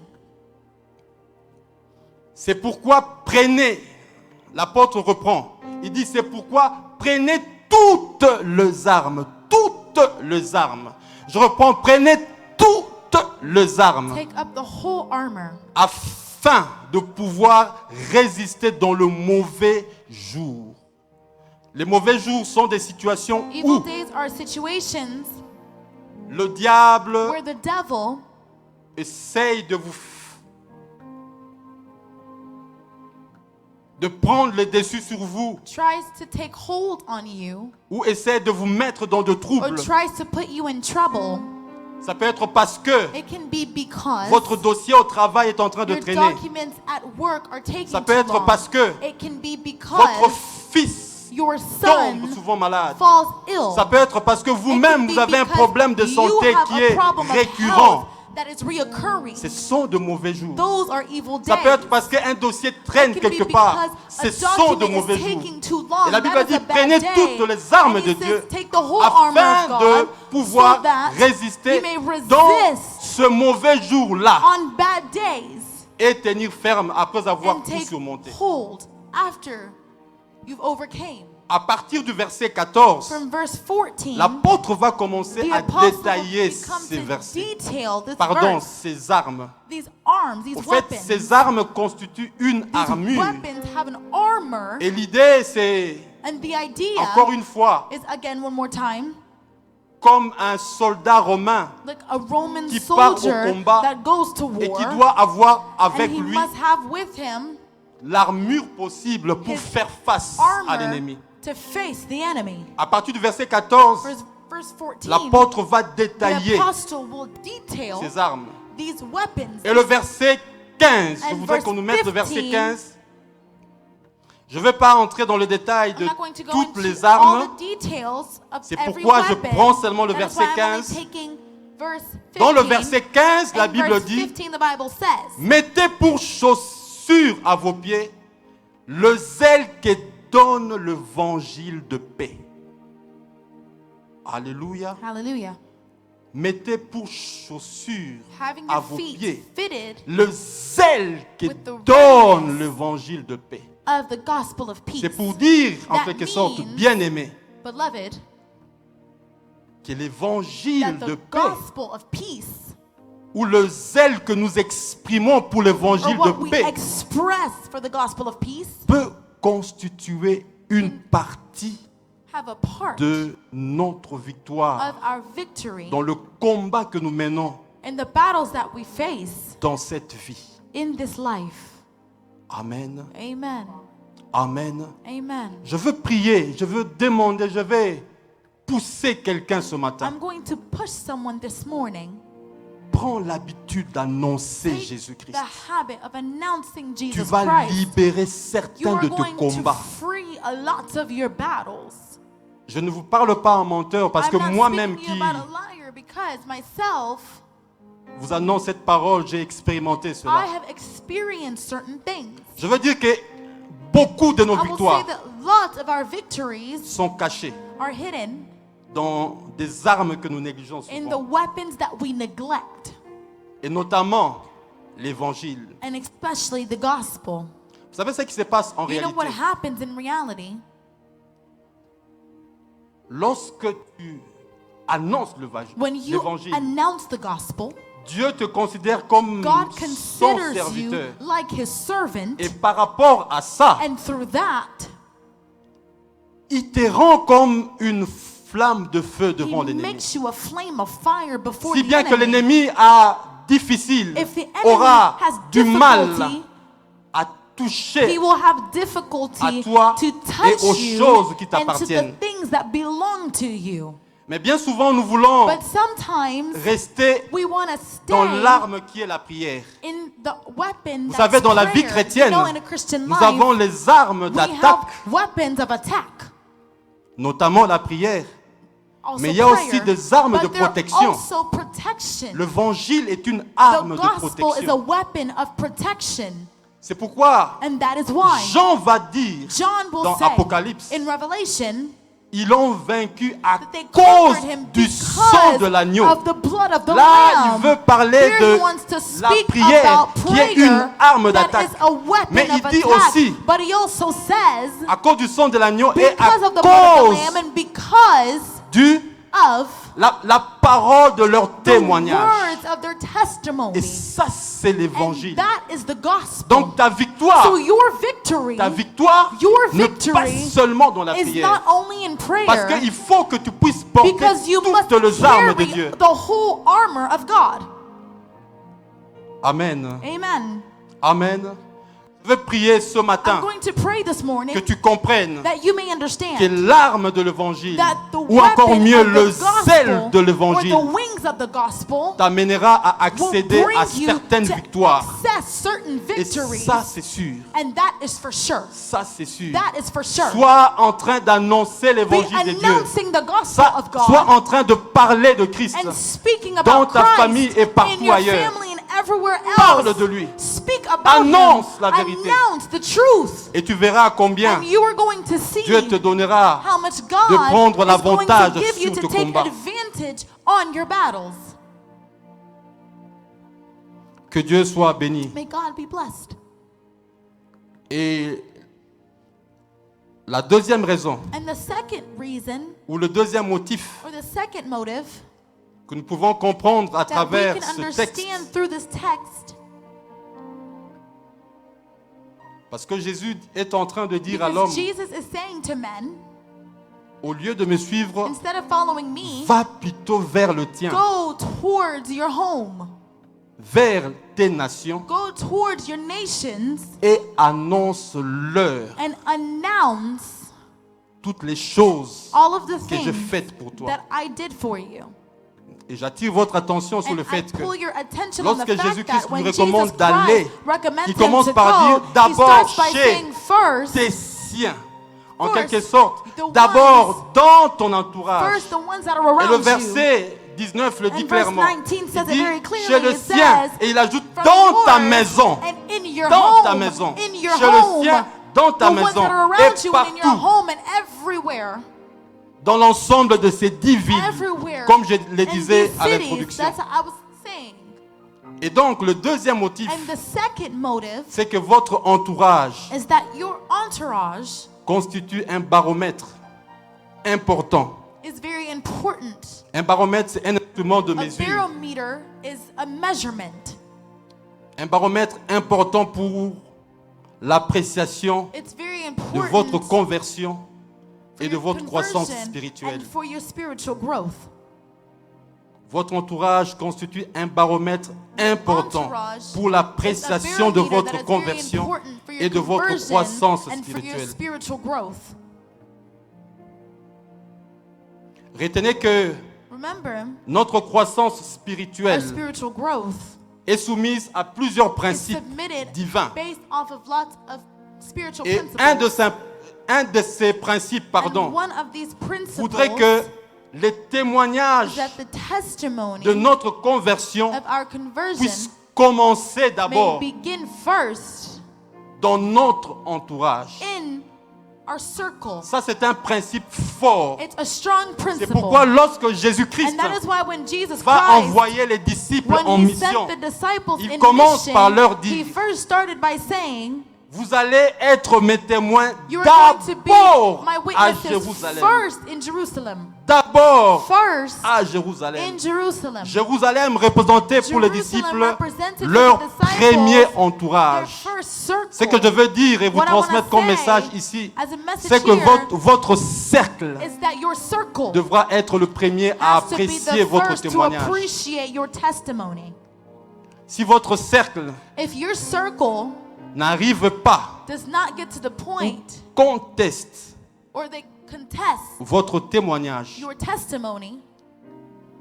C'est pourquoi prenez, l'apôtre reprend, il dit c'est pourquoi prenez toutes les armes, toutes les armes. Je reprends, prenez toutes les armes Take up the whole armor afin de pouvoir résister dans le mauvais jour. Les mauvais jours sont des situations Evil où days are situations le diable where the devil essaye de prendre le dessus sur vous tries to take hold on you ou essaie de vous mettre dans de or troubles. tries to put you in trouble. Ça peut être parce que It can be because votre dossier au travail est en train de your traîner. documents at work are taking Ça peut too être long. parce que It can be votre because fils your tombe son souvent malade. falls ill. Ça peut être parce que It can vous-même be vous avez un because problème de you santé have qui a est problem of récurrent. health that is reoccurring. Ce sont de mauvais jours. Those are evil Ça days. peut être parce qu'un dossier traîne It can be quelque part. because Ce a sont de document mauvais is jours. taking too long. Et la Bible That is dit a bad prenez day. toutes les armes And de he Dieu says, take the whole armor afin of de God pouvoir so that résister you may resist dans ce mauvais jour-là on bad days et tenir ferme après avoir and tout take surmonté. hold after you've overcame. À partir du verset 14, From verse 14, l'apôtre va commencer the à apostle détailler will come ces to versets. detail this Pardon, verse. ces armes. These arms, these Au fait, weapons, ces armes constituent une these armure. weapons have an armor, Et l'idée, c'est, and the idea encore une fois, is, again, one more time, comme un soldat romain like a Roman qui part au soldier combat that goes to et qui war, doit avoir and avec he lui must have with him l'armure possible pour his faire face à armor l'ennemi. to face the enemy. À partir du verset 14, Verse 14, l'apôtre va the détailler apostle will detail ses armes. these weapons. Et le verset 15, je And voudrais verse qu'on nous mette le verset 15. 15. Je ne vais pas entrer dans le détail I'm de not going to go toutes into les all armes. the details of C'est every pourquoi je weapon. prends seulement le That is verset why I'm only 15. taking verse 15. Dans le verset 15, la And Bible verse dit: 15, the Bible says, mettez pour chaussure à vos pieds le zèle qui donne l'évangile de paix. Alléluia. hallelujah, Mettez pour chaussure having à your vos feet pieds fitted le zèle qui with the donne readiness l'évangile de paix. of the gospel of peace. C'est pour dire, en That quelque sorte, means, bien-aimé, beloved, que l'évangile that de the paix, gospel of peace, ou le zèle que nous exprimons pour or l'évangile what de we paix, express for the gospel of peace, peut constituer une partie have a part de notre victoire of our victory dans le combat que nous menons in the battles that we face dans cette vie. in this life. Amen. Amen. Amen. Amen. Je veux prier, je veux demander, je vais pousser quelqu'un ce matin. I'm going to push someone this morning. Prends l'habitude d'annoncer Take Jésus-Christ. the habit of announcing Tu Jesus vas Christ. libérer You certains are de tes going to combats. free a lot of your battles. Je ne vous parle pas en menteur parce que I'm not moi-même speaking qui to you about a liar because myself, vous annonce cette parole, j'ai expérimenté I cela. have experienced certain things. Je veux dire que beaucoup de nos I will say victoires that lots of our victories sont cachées are hidden dans des armes que nous négligeons in the souvent. weapons that we neglect, Et notamment l'évangile. and especially the gospel. Vous savez ce qui se passe en You know what réalité? happens in reality? Lorsque tu annonces When you l'évangile, announce the gospel, Dieu te considère comme God son considers you serviteur. like his servant, Et par rapport à ça, and through that, il te rend comme une flamme de feu devant he l'ennemi. makes you a flame of fire before Si the bien que enemy. l'ennemi a difficile, If the enemy aura has du mal difficulty, à toucher he will have difficulty à toi to et touch aux you choses qui and to the t'appartiennent. things that belong to you. Mais bien souvent, nous voulons But sometimes rester we want to dans stay l'arme qui est la prière. in the weapon Vous that's savez, dans la vie prayer. chrétienne, You know, in a Christian nous life, avons les armes we d'attaque, have weapons of attack. notamment la prière. Also Mais il y a prayer, aussi des armes but de there are protection. also protection. L'évangile est une The arme de gospel is a protection. weapon of protection. C'est pourquoi And that is why Jean va dire John will dans say Apocalypse, in Revelation ils l'ont vaincu à that they cause conquered him du sang because de l'agneau. of the blood of the Là, il Lamb. veut parler Here de he wants to la speak prière about qui est prayer une arme that d'attaque. is a weapon Mais il of dit attack. aussi, But he also says, à cause du sang de l'agneau et à because of the blood of cause the Lamb and because du of la parole de leur the témoignage. words of their Et testimony. ça, c'est And l'évangile. that is the gospel. Donc ta victoire, So your victory your ne victory passe seulement dans la is prière. not only in Parce prayer, qu'il faut que tu puisses porter because you must toutes les armes de carry Dieu. the whole armor of God. Amen. Amen. Amen. Je veux prier ce I'm matin going to pray this morning que tu comprennes that you may que understand l'arme de l'évangile, that the ou encore weapon mieux of le the zèle gospel de or l'évangile, the wings of the gospel t'amènera à will accéder à bring you certaines to victoires. access certain Et victories. ça, c'est sûr. And that is for sure. Ça, c'est sûr. That is for sure. Sois en train d'annoncer Be l'évangile de Dieu. announcing the gospel of Sois God en train de parler de Christ. and speaking dans about ta Christ famille et partout in your ailleurs. family and everywhere Parle else. de lui. Speak about Annonce him. la vérité. Announce the truth. Et tu verras combien And you are going to see Dieu te donnera how much God de prendre is going l'avantage to give you sur to tes take combats. advantage on your battles. Que Dieu soit béni. May God be blessed. Et La deuxième raison, And the second reason, ou le deuxième motif or the second motive, que nous pouvons comprendre à that we travers can ce texte, understand through this text, parce que Jésus est en train de dire à l'homme, because Jesus is saying to men, au lieu de me suivre, instead of following me, va plutôt vers le tien, go towards your home, vers tes nations go towards your nations, et annonce-leur and announce toutes les choses all of the que j'ai things faites pour toi. that I did for you. Et j'attire votre attention sur And le I fait que pull your attention on the lorsque fact Jésus-Christ that nous when recommande Jesus d'aller, Christ recommends il him commence to par go, dire he d'abord starts by chez saying first, tes siens. En First, quelque sorte, the d'abord dans ton entourage. first the ones that are Et le around you. verset 19 le dit And verse clairement. 19 says Il it dit very clearly. chez le It sien. says, Et il ajoute from dans ta yours maison. and in your Dans ta home, maison. in your Chez home, le sien, dans ta the ones maison. that are Et around you and in your partout. home and everywhere. Dans l'ensemble de ces 10 villes. Everywhere. Comme je le In disais these à cities, l'introduction. that's what I was saying. Et donc le deuxième motif, And the second motive c'est que votre entourage is that your entourage constitue un baromètre important. is very important. Un baromètre, c'est un instrument de A mesure. barometer is a measurement. Un baromètre important pour l'appréciation It's very de votre important conversion for et de your votre croissance conversion spirituelle. and for your spiritual growth. Votre entourage constitue un baromètre important Entourage pour is a l'appréciation de barometer votre that is very conversion important for your et de votre conversion croissance and for your spirituelle. spiritual growth. Retenez que Remember, notre croissance our spirituelle spiritual growth est soumise à plusieurs is principes submitted divins. based off of lots of spiritual Et principles. un de ces principes, And one of these voudrait principles que les témoignages is that the testimony de notre conversion of our conversion puissent commencer may d'abord begin first dans notre entourage. in our circle. Ça, c'est un principe fort. It's a strong C'est principle. pourquoi lorsque Jésus-Christ And that is why when Jesus va Christ, envoyer les disciples en when he mission, sent the disciples il in commence mission, par leur he dire, first started by saying, vous allez être mes témoins you are going to be d'abord my à witnesses Jérusalem. first in Jerusalem. D'abord First à Jérusalem. in Jerusalem. Jérusalem représentait pour les Jerusalem disciples represented leur for the disciples premier their entourage. first circle. Ce que je veux dire et vous What I wanna transmettre comme say message ici, as a message c'est que here votre cercle is that your circle devra être le premier à has to be apprécier the votre first to témoignage. appreciate your testimony. Si votre cercle If your circle n'arrive pas, does not get to the point conteste or they contest votre témoignage, your testimony,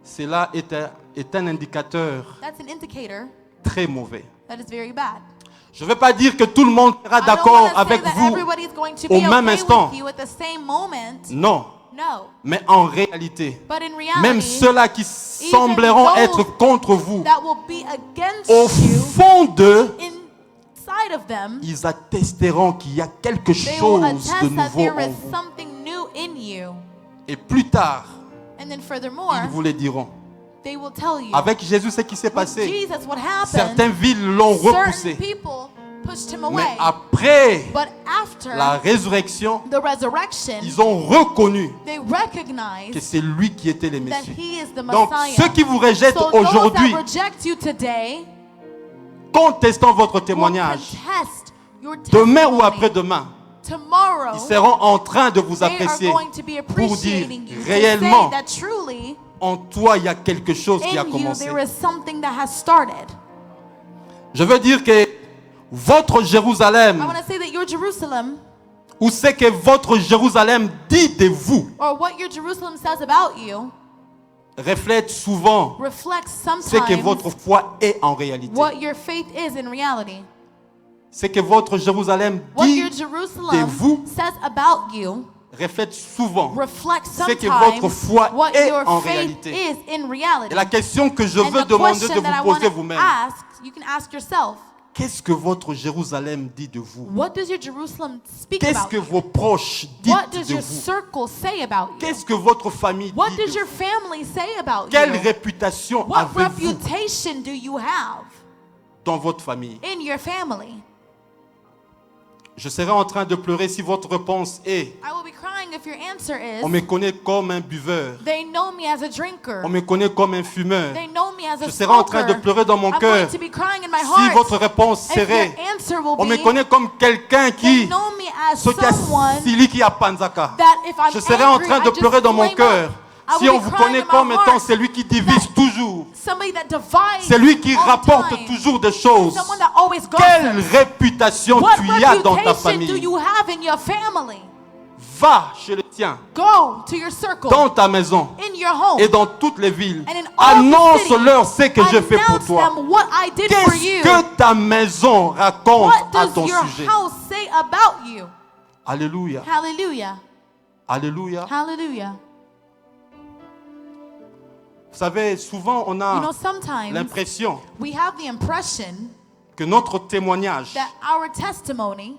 cela est un indicateur that's an indicator très mauvais. that is very bad. Je ne veux pas dire que tout le monde sera I don't d'accord want to say avec that vous, everybody's going to au be même okay instant. with you at the same moment. non, No. mais en réalité, But in même reality, ceux-là qui sembleront those être contre vous, that will be against au you, fond d'eux, inside of them, ils attesteront qu'il y a quelque they will chose de attest that nouveau there en is vous. something new in you. Et plus tard, And then furthermore, ils vous le diront. they will tell you. Avec Jésus, ce qui s'est With passé, Jesus, what happened, certaines villes l'ont certain repoussé. people pushed him Mais away. après But after la résurrection, the resurrection, ils ont reconnu they que recognized c'est lui qui était le that Messie. he is the Donc, Messiah. ceux qui vous rejettent So those aujourd'hui, that reject you today contestant votre will témoignage, contest your demain ou testimony. après-demain, Tomorrow, ils seront en train de vous they are apprécier going to be pour dire appreciating you. To réellement, say that truly, en toi, il y a quelque chose qui a in you, commencé. there is something that has started. Je veux dire que votre I Jérusalem, want to say that your Jerusalem, ou ce que votre Jérusalem dit de vous, or what your Jerusalem says about you, reflète souvent reflects ce que sometimes votre foi est en réalité. what your faith is in reality. Ce que votre Jérusalem What dit your de Jerusalem vous says about you reflète souvent reflects ce que sometimes votre foi what est your en faith réalité. is in reality. Et la question que je And veux the demander question de that I vous want poser to vous-même, ask, you can ask yourself, qu'est-ce que votre Jérusalem dit de vous? what does your Jerusalem speak Qu'est-ce about que you? vos proches disent What does de your vous? circle say about you? Qu'est-ce que votre famille What dit does de your vous? family say about Quelle you? réputation What avez-vous reputation do you have dans votre famille? in your family? Je serai en train de pleurer si votre réponse est I will be crying if your answer is, on me connaît comme un buveur, they know me as a drinker. on me connaît comme un fumeur. They know me as a Je serai en train de smoker. pleurer dans mon I'm cœur. going to be crying in my Si heart. votre réponse If your serait answer will on me be, connaît comme quelqu'un they qui know me as ce qui a someone Siliki à Panzaka. that if I'm Je serai en angry, train I de just pleurer dans mon flame cœur. up. I Si will on be vous crying connaît in my comme étant heart. celui qui divise toujours, Somebody that divides celui qui all the rapporte time. toujours des choses, Someone that always quelle gossips. réputation What tu y as dans ta reputation do famille? you have in your family? Va chez le tien, Go to your circle, dans ta maison in your home, et dans toutes les villes. and in all the Annonce-leur ce cities. que je fais pour Announce toi. them what I did for Qu'est-ce you. que ta maison raconte What à does ton your sujet? house say about you? Alléluia. Hallelujah. Alléluia. Hallelujah. Vous savez, souvent on You a know, sometimes l'impression we have the impression que notre témoignage that our testimony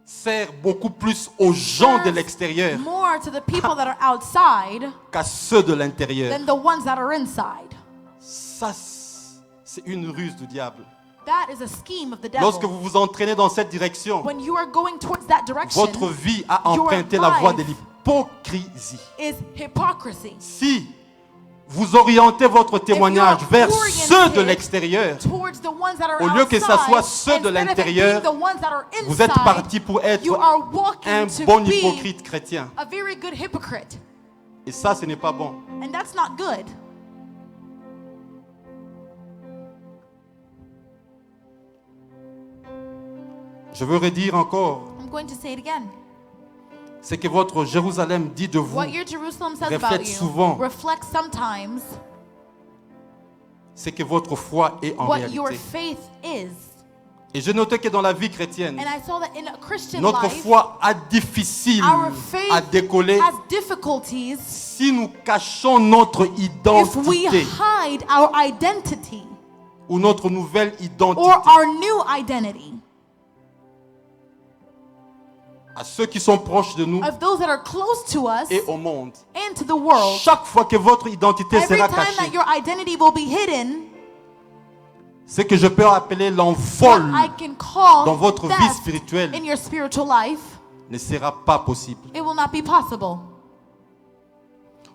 sert beaucoup plus aux gens de serves l'extérieur more to the people that are outside qu'à ceux de l'intérieur. than the ones that are inside. Ça, c'est une ruse du diable. That is a scheme of the Lorsque devil. vous vous entraînez dans cette direction, When you are going towards that direction, votre vie a your emprunté la voie de life l'hypocrisie. is hypocrisy. Si vous orientez votre témoignage If you vers are ceux de oriented l'extérieur, Towards the ones that are au lieu que ça outside, soit ceux de instead of it l'intérieur, being the ones that are vous êtes inside, parti pour être you are walking un to bon be hypocrite chrétien. a very good hypocrite. Et ça, ce n'est pas bon. And that's not good. Je veux redire encore, I'm going to say it again. c'est que votre Jérusalem dit de vous, What your Jerusalem says about reflète you souvent reflects sometimes c'est que votre foi est en what your réalité. faith is. Et j'ai noté que dans la vie chrétienne, And I saw that in a Christian notre life, foi a difficile our faith à décoller has difficulties si nous cachons notre if we identité hide our identity ou notre nouvelle identité. or our new identity. À ceux qui sont proches de nous Of those that are close to us et au monde. and to the world. Chaque fois que votre identité Every sera time cachée, that your identity will be hidden, ce que je peux appeler what l'envol I can call dans votre vie theft spirituelle in your spiritual life, ne sera pas possible. it will not be possible.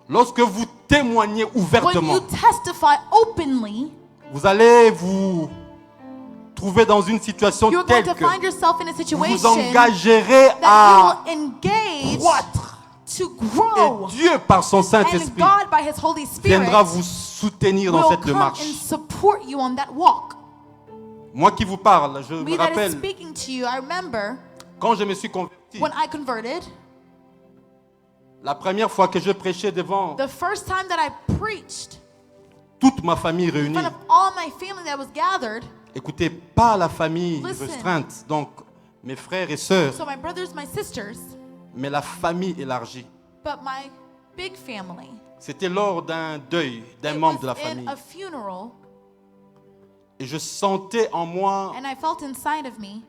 Lorsque vous témoignez When ouvertement, you testify openly, vous allez vous trouver dans une situation you're going telle to que find yourself in a vous situation vous engagerez that à you will engage croître. to grow. Et Dieu, par son And Saint-Esprit, God, by His Holy Spirit, viendra vous soutenir dans will cette come démarche. and support you on that walk. Moi qui vous parle, je Me me that is rappelle, speaking to you, I remember quand je me suis converti, when I converted, la première fois que je prêchais devant the first time that I preached toute ma famille in réunie, front of all my family that was gathered, écoutez, pas la famille Listen. restreinte, donc mes frères et sœurs, so my brothers, my sisters, mais la famille élargie. but my big family. C'était lors d'un deuil d'un It membre de la was in famille. a funeral, Et je sentais en moi and I felt inside of me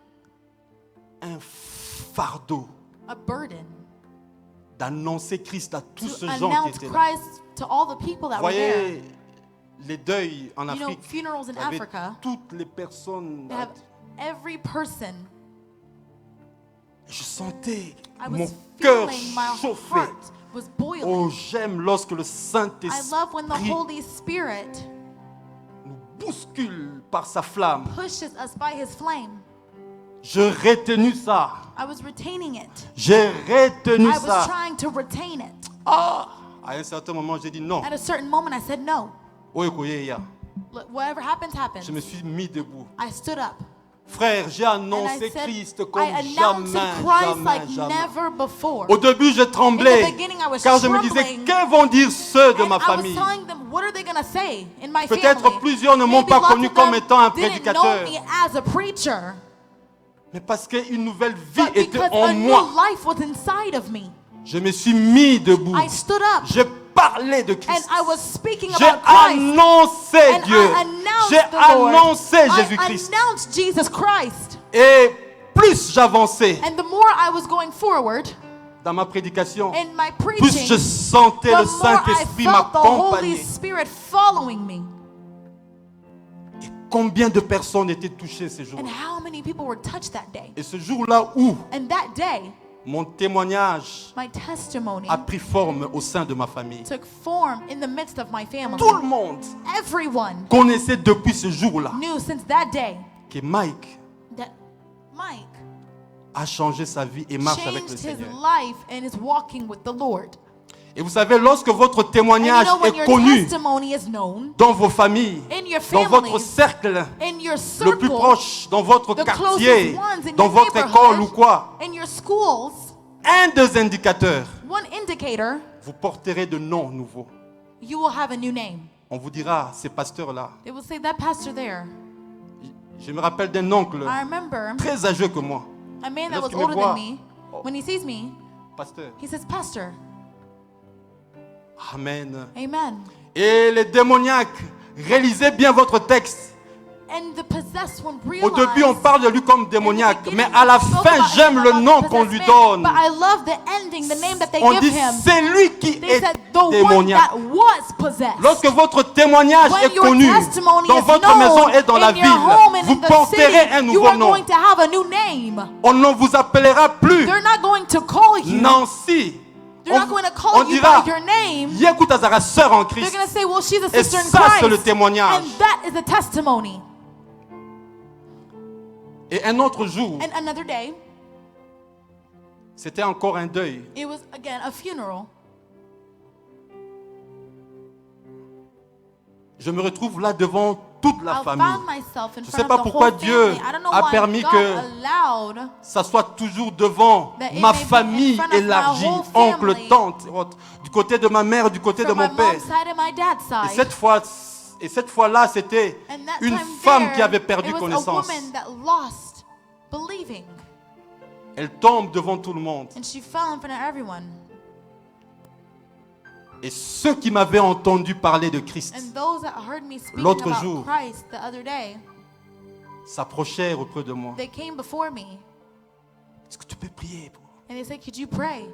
un fardeau a burden d'annoncer Christ à tous to ces gens qui announce étaient là. Christ to all the people Vous that were there. voyez, les deuils en You know, Afrique, funerals in vous avez Africa, toutes les personnes. they have every person. Je sentais I mon was cœur feeling my chauffer. heart was boiling. Oh, j'aime lorsque le I Saint-Esprit love when the Holy Spirit nous bouscule par sa flamme. pushes us by His flame. Je retenu ça. I was retaining it. J'ai retenu I was ça. trying to retain it. Ah! À un certain moment, j'ai dit non. At a certain moment, I said no. Oyekoyeya. Whatever happens, happens. Je me suis mis debout. I stood up. Frère, j'ai And I annoncé said, Christ comme I announced jamais, Christ jamais, like jamais. never before. Au début, je tremblais, In the beginning, I was car je me disais, trembling. que vont dire ceux de And ma I was famille? telling them, what are they going to say in my Peut-être family? plusieurs ne m'ont Maybe pas lots connu of comme them étant un didn't prédicateur. know me as a preacher, Mais parce qu'une nouvelle vie but était because en a new moi, life was inside of me. je me suis mis debout. I stood up J'ai parlé de and Christ. I was speaking J'ai about Christ. annoncé And Dieu. I announced J'ai the Lord. annoncé I Jésus-Christ. announced Jesus Christ. Et plus j'avançais And the more I was going forward dans ma prédication, in my plus preaching, je sentais le the more I Saint-Esprit felt the Holy m'accompagner. Spirit following me. Et combien de personnes étaient touchées ces jours-là. And how many people were touched that day. Et ce jour-là où And that day, mon témoignage my testimony a pris forme au sein de ma famille. took form in the midst of my family. Tout le monde Everyone connaissait depuis ce jour-là knew since that day que Mike that Mike a changé sa vie et marche avec le changed his Seigneur. life and is walking with the Lord. Et vous savez, lorsque votre And you témoignage know, when est your connu testimony is known dans vos familles, in your dans votre families, cercle in your le plus circle, proche, dans votre the quartier, closest ones in dans your votre école ou neighborhood, quoi, in your schools, un des indicateurs, one indicator, vous porterez de noms nouveaux. you will have a new name. On vous dira, ces pasteurs-là. They will say, that pastor there. Je me rappelle d'un oncle I remember très âgé que moi. a man that was Lorsqu'il me older voit, than me. When he sees me, Pasteur. he says, Pastor. Amen. Amen. Et les démoniaques, réalisez bien votre texte. And the possessed one Au realized. début, on parle de lui comme in the démoniaque, beginning, mais à la we spoke fin, about j'aime him le about nom the qu'on lui possessed man, donne. But I love the ending, the name that they On give dit, him. c'est lui qui They est said the one démoniaque. that was possessed. Lorsque votre témoignage When est your connu testimony dans is votre known maison et dans la in your home and ville, vous in the porterez city, un you nouveau are nom. going to have a new name. On ne vous appellera plus They're not going to call you. Nancy. They're not going to call On you dira, by your name. Yekutazara, sœur en They're Christ. going to say, well, she's a Et sister in ça, c'est le Christ. témoignage. And that is the testimony. Et un autre jour, And another day, c'était encore un deuil. it was again a funeral. Je me retrouve là devant toute la I famille. found myself in Je front sais of pas the pourquoi whole Dieu family. I don't know a why permis God que allowed ça soit toujours devant that it ma may be in famille front of my élargie, whole oncle, family. tante, du côté de ma mère, du côté de from mon my père. mom's side and my dad's Et side. cette fois-là, c'était And that une time femme there, qui avait perdu it was connaissance. a woman that lost believing, Elle tombe devant tout le monde. and she fell in front of everyone. Et ceux qui m'avaient entendu parler de Christ And those that heard me speaking L'autre about jour. Christ the other day, s'approchèrent auprès de moi. they came before me Est-ce que tu peux prier pour moi? and they said, could you pray?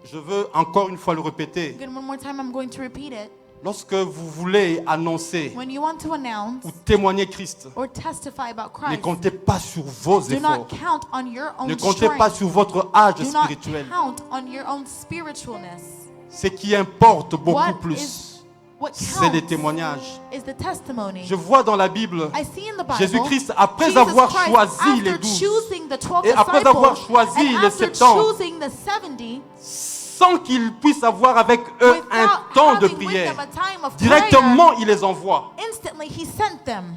Je veux encore une fois le répéter. Again, one more time, I'm going to repeat it. Lorsque vous voulez annoncer When you want to announce ou témoigner Christ, or testify about ne Christ, comptez pas sur vos do efforts. not count on your own Ne comptez pas strength. sur votre âge Do not spirituel. count on your own spiritualness. Ce qui importe beaucoup What plus, What c'est les counts témoignages. is the testimony. Je vois dans la Bible I see in the Bible, Jésus-Christ, après Jesus avoir Christ, choisi les after 12, choosing the 12 et après avoir disciples, choisi and les after 70, choosing the 70, sans qu'ils puissent avoir avec eux un without temps de having with prière, them a time of directement il les envoie. prayer, instantly he sent them.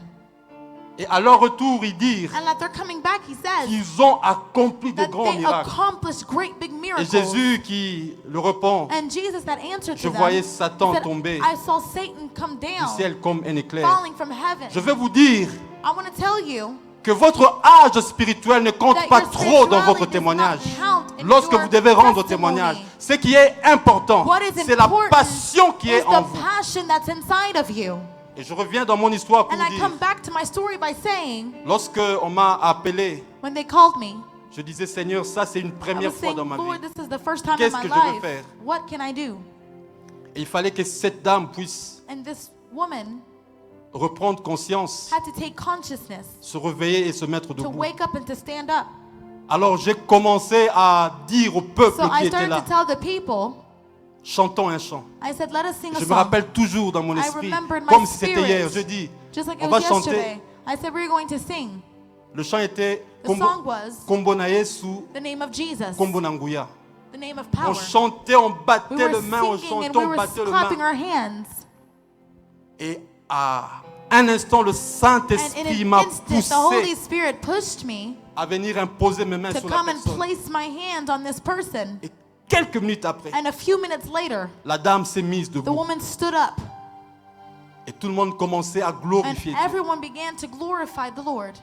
Et à leur retour, ils disent And as they're coming back, he says qu'ils ont accompli de that grands they miracles. accomplished great big Et miracles. Jésus qui le répond, And Jesus that answered je to them, voyais Satan said, tomber I saw Satan come du down, ciel comme un éclair. falling from heaven. Je vais vous dire I want to tell you que votre âge spirituel ne compte that pas your trop dans votre spirituality does témoignage. not count in Lorsque your vous devez rendre testimony. témoignage, ce qui est important, What is c'est la important passion qui is est en the vous. passion that's inside of you. Et je reviens dans mon histoire pour And I dire, come back to my story by saying, lorsque on m'a appelé, when they called me, je disais, Seigneur, ça c'est une I première was fois saying, dans ma Lord, vie. this is the first time in Qu'est-ce my que je veux life. faire? What can I do? Et il fallait que cette dame puisse And this woman reprendre conscience, had to take consciousness, se réveiller et se mettre to debout. wake up and to stand up. Alors j'ai commencé à dire au peuple So qui I était started là, to tell the people, chantons un chant. I said, let us sing a Je me song. rappelle toujours dans mon I esprit, remembered my comme si c'était spirit. hier. Je dis, Just like on it va was chanter. yesterday. I said, we're going to sing. Le chant était The song was Kombo na Yesu, the name of Jesus, Kombo na Nguya. the name of On power. chantait, on We battait were le main, on singing and chantait, we on were battait le clapping main. our hands. Et à un instant, le And in Saint-Esprit an m'a instant, the Holy poussé Spirit pushed me à venir imposer mes mains to sur la come and personne. place my hand on this person. Et quelques minutes après, And a few minutes later, la dame s'est mise the debout. woman stood up Et tout le monde commençait à and glorifier Dieu. everyone began to glorify the Lord.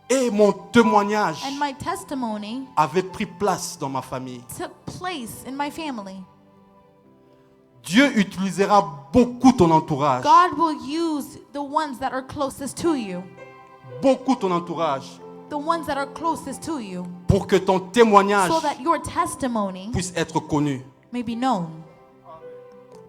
Et mon témoignage And my testimony avait pris place dans ma famille. took place in my family. Dieu utilisera beaucoup ton entourage. God will use the ones that are closest to you, Beaucoup ton entourage. the ones that are closest to you, Pour que ton témoignage so that your testimony puisse être connu. may be known.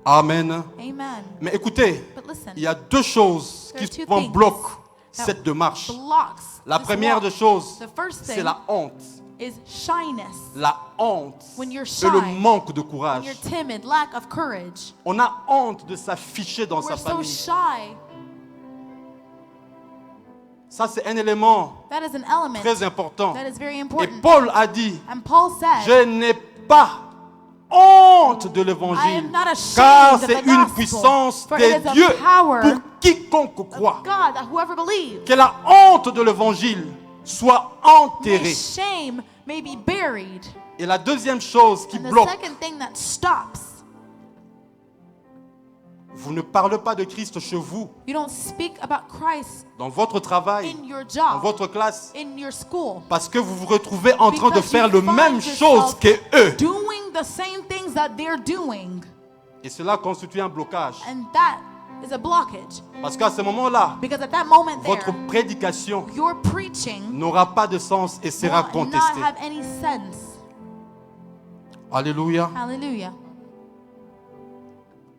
Amen. Amen. Mais écoutez, But listen, il y a deux choses There qui are two souvent things bloquent that cette démarche. blocks La this première walk. des choses, The first c'est thing la honte. is shyness. La honte When you're et le shy, manque de When courage. you're timid, lack of courage. On a honte de s'afficher dans sa We're so famille. shy. Ça, c'est un élément That is an element très important. that is very Et important. Paul a dit, And Paul said, je n'ai pas honte de I l'évangile, am not ashamed car of c'est the une gospel, puissance for de it is a Dieu power pour quiconque croit. God, that whoever believes, Que la honte de l'évangile soit my enterrée. shame may be buried. Et la deuxième chose qui And the bloque, second thing that stops, vous ne parlez pas de Christ chez vous, you don't speak about Christ dans votre travail, in your dans job, votre classe, in your school, parce que vous vous retrouvez en train de because faire you le find même chose yourself qu'eux. doing the same things that they're doing. Et cela constitue un blocage. And that is a blockage. Parce qu'à ce moment-là, Because at that moment votre there, prédication your preaching n'aura pas de sens et sera will not contestée. have any sense. Alléluia. Hallelujah.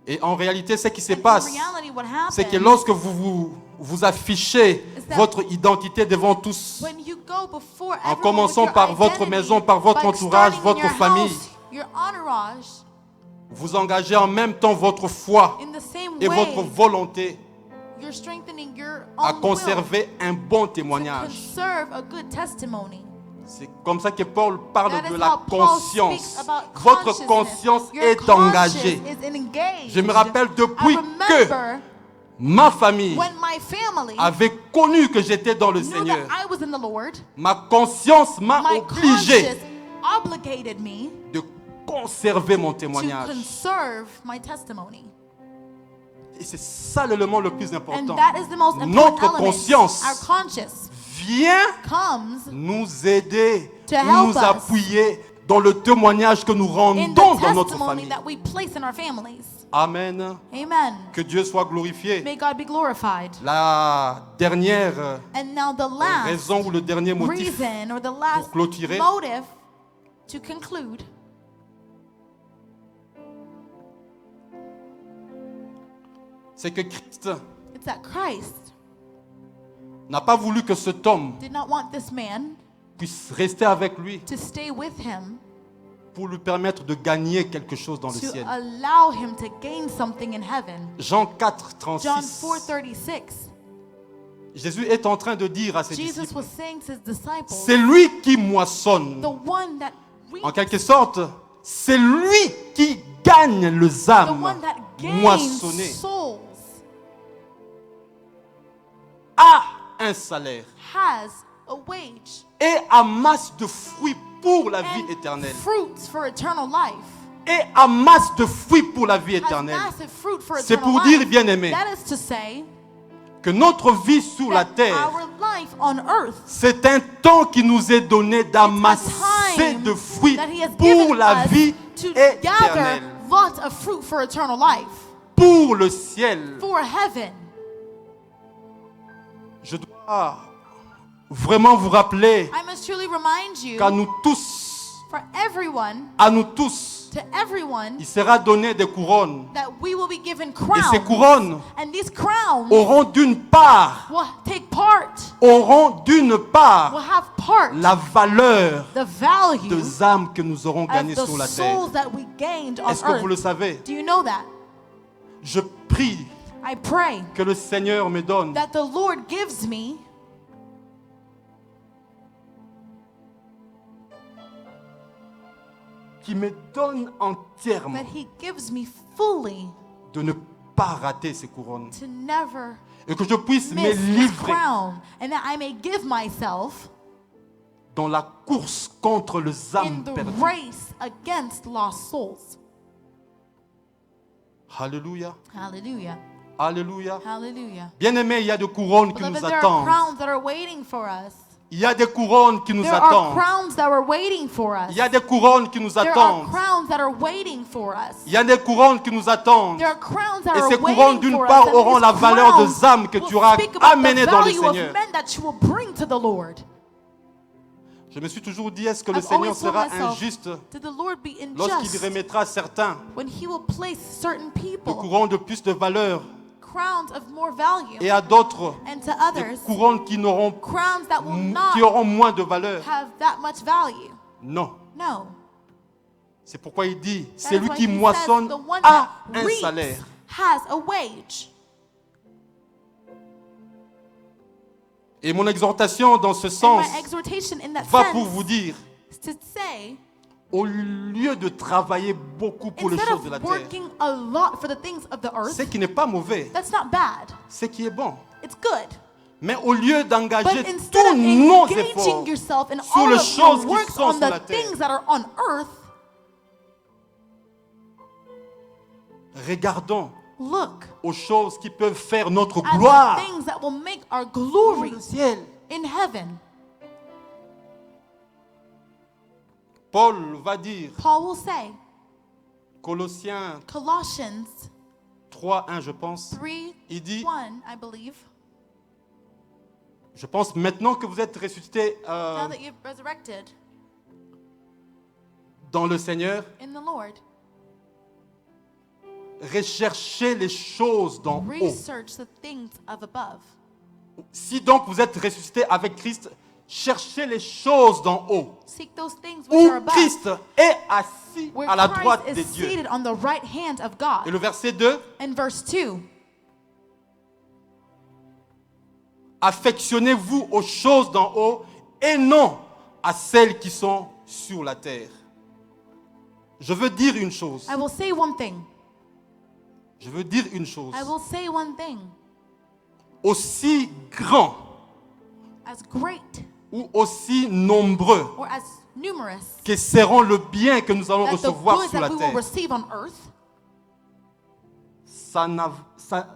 Et en réalité, ce qui se In passe, reality, what c'est que happens lorsque vous affichez Is that votre identité devant tous, when you go before en everyone commençant with your par votre identity, maison, par votre by entourage, starting in votre your famille, house, your entourage, vous engagez en même temps votre foi in the same et way, votre volonté you're strengthening your à own will conserver un bon to témoignage. conserve a good testimony. C'est comme ça que Paul parle That is de how la Paul conscience. speaks about Votre consciousness. conscience Your est engagée. conscience is engaged. Je me rappelle depuis I que remember ma famille when my family avait connu que j'étais dans le knew Seigneur. that I was in the Lord, Ma conscience m'a my obligé conscience obligated me de conserver mon to témoignage. conserve my testimony. Et c'est ça l'élément le plus And important. that is the most important Notre element. conscience Our conscience vient comes nous aider, To help nous us appuyer dans le témoignage que nous in rendons the dans notre testimony famille. that we place in our families. Amen. Amen. Que Dieu soit glorifié. May God be glorified. La dernière And now the last raison ou le dernier motif, reason or the last clôturer. motive to conclude c'est que Christ is that Christ n'a pas voulu que cet homme did not want this man puisse rester avec lui to stay with him pour lui permettre de gagner quelque chose dans le to ciel. allow him to gain something in heaven. Jean 4, John 36. 4:36. Jésus est en train de dire à ses Jesus disciples, was saying to his disciples, c'est lui qui moissonne. the one that En reaps, quelque sorte, c'est lui qui gagne les the âmes one that gains moissonnées, souls, a un salaire has a wage et amasse de fruits pour la vie and éternelle. fruits for eternal life. Et amasse de fruits pour la vie Has éternelle. massive fruit for C'est eternal pour dire, life. bien-aimé, That is to say que notre vie sur la that terre, our life on earth, c'est un temps qui nous est donné d'amasser time de fruits that he has pour given la us vie to gather éternelle, lots of fruit for eternal life, pour le ciel. for heaven. Je dois vraiment vous rappeler I must truly remind you, qu'à nous tous, for everyone, à nous tous, to everyone, il sera donné des couronnes. that we will be given Et ces crowns. couronnes And these crowns auront d'une part, will take part, auront d'une will part have part, la valeur the value des âmes que nous aurons of gagnées the sur la terre. souls that we gained on Est-ce que vous le earth. savez? Do you know that? Je prie I pray que le Seigneur me donne that the Lord gives me qui me donne entièrement that He gives me fully de ne pas rater ces couronnes to never et que je puisse me miss His livrer crown, and that I may give myself dans la course contre les in âmes the perdues. race against lost souls. Alléluia, Hallelujah. alléluia. Hallelujah. Bien-aimés, il y a des couronnes qui Beloved, nous there are attendent. crowns that are waiting for us. Il y a des couronnes qui nous There are attendent. crowns that are waiting for us. Il y a des couronnes qui nous There are attendent. crowns that are waiting for us. Il y a des couronnes qui nous attendent. There are crowns that Et are ces waiting couronnes, d'une for part, us, and auront these la valeur crowns des âmes que tu will auras speak about the amenées dans le value of Seigneur. men that you will bring to the Lord. Je me suis toujours dit, est-ce que le I've Seigneur always told sera myself, injuste did the Lord be lorsqu'il unjust remettra certains when He will place certain le people couronne de plus de valeur crowns of more value, et à d'autres and to des others couronnes qui crowns that will not auront moins de valeur? have that much value? Non. No. C'est pourquoi il dit, That is celui why qui he says, moissonne the one a that un reaps salaire. has a wage. Et mon exhortation dans ce And sens my exhortation in that va pour vous sense dire, is to say, au lieu de travailler beaucoup pour les instead choses de la of terre, working a lot for the things of the earth, ce qui n'est pas mauvais, that's not bad. ce qui est bon. It's good. Mais au lieu But d'engager instead tous of nos engaging efforts yourself in sur all les of choses your qui works sont on sur the la terre, things that are on earth, regardons look aux choses qui peuvent faire notre at gloire the things that will make our dans glory le ciel. in heaven. Paul va dire, Paul will say, Colossiens Colossians 3:1, je pense, 3:1, il dit, I believe, je pense maintenant que vous êtes ressuscités now that you've resurrected dans le Seigneur, in the Lord, recherchez les choses d'en haut. research the things of above. Si donc vous êtes ressuscités avec Christ, cherchez les choses d'en haut, Seek those things which are où above, Christ est assis where à la droite Christ des is dieux. seated on the right hand of Et God. le verset 2, In verse 2, affectionnez-vous aux choses d'en haut et non à celles qui sont sur la terre. Je veux dire une chose. I will say one thing. Je veux dire une chose. I will say one thing. Aussi grand As great ou aussi nombreux or as numerous que seront le bien que nous allons that the recevoir goods sur la that we will terre, receive on earth,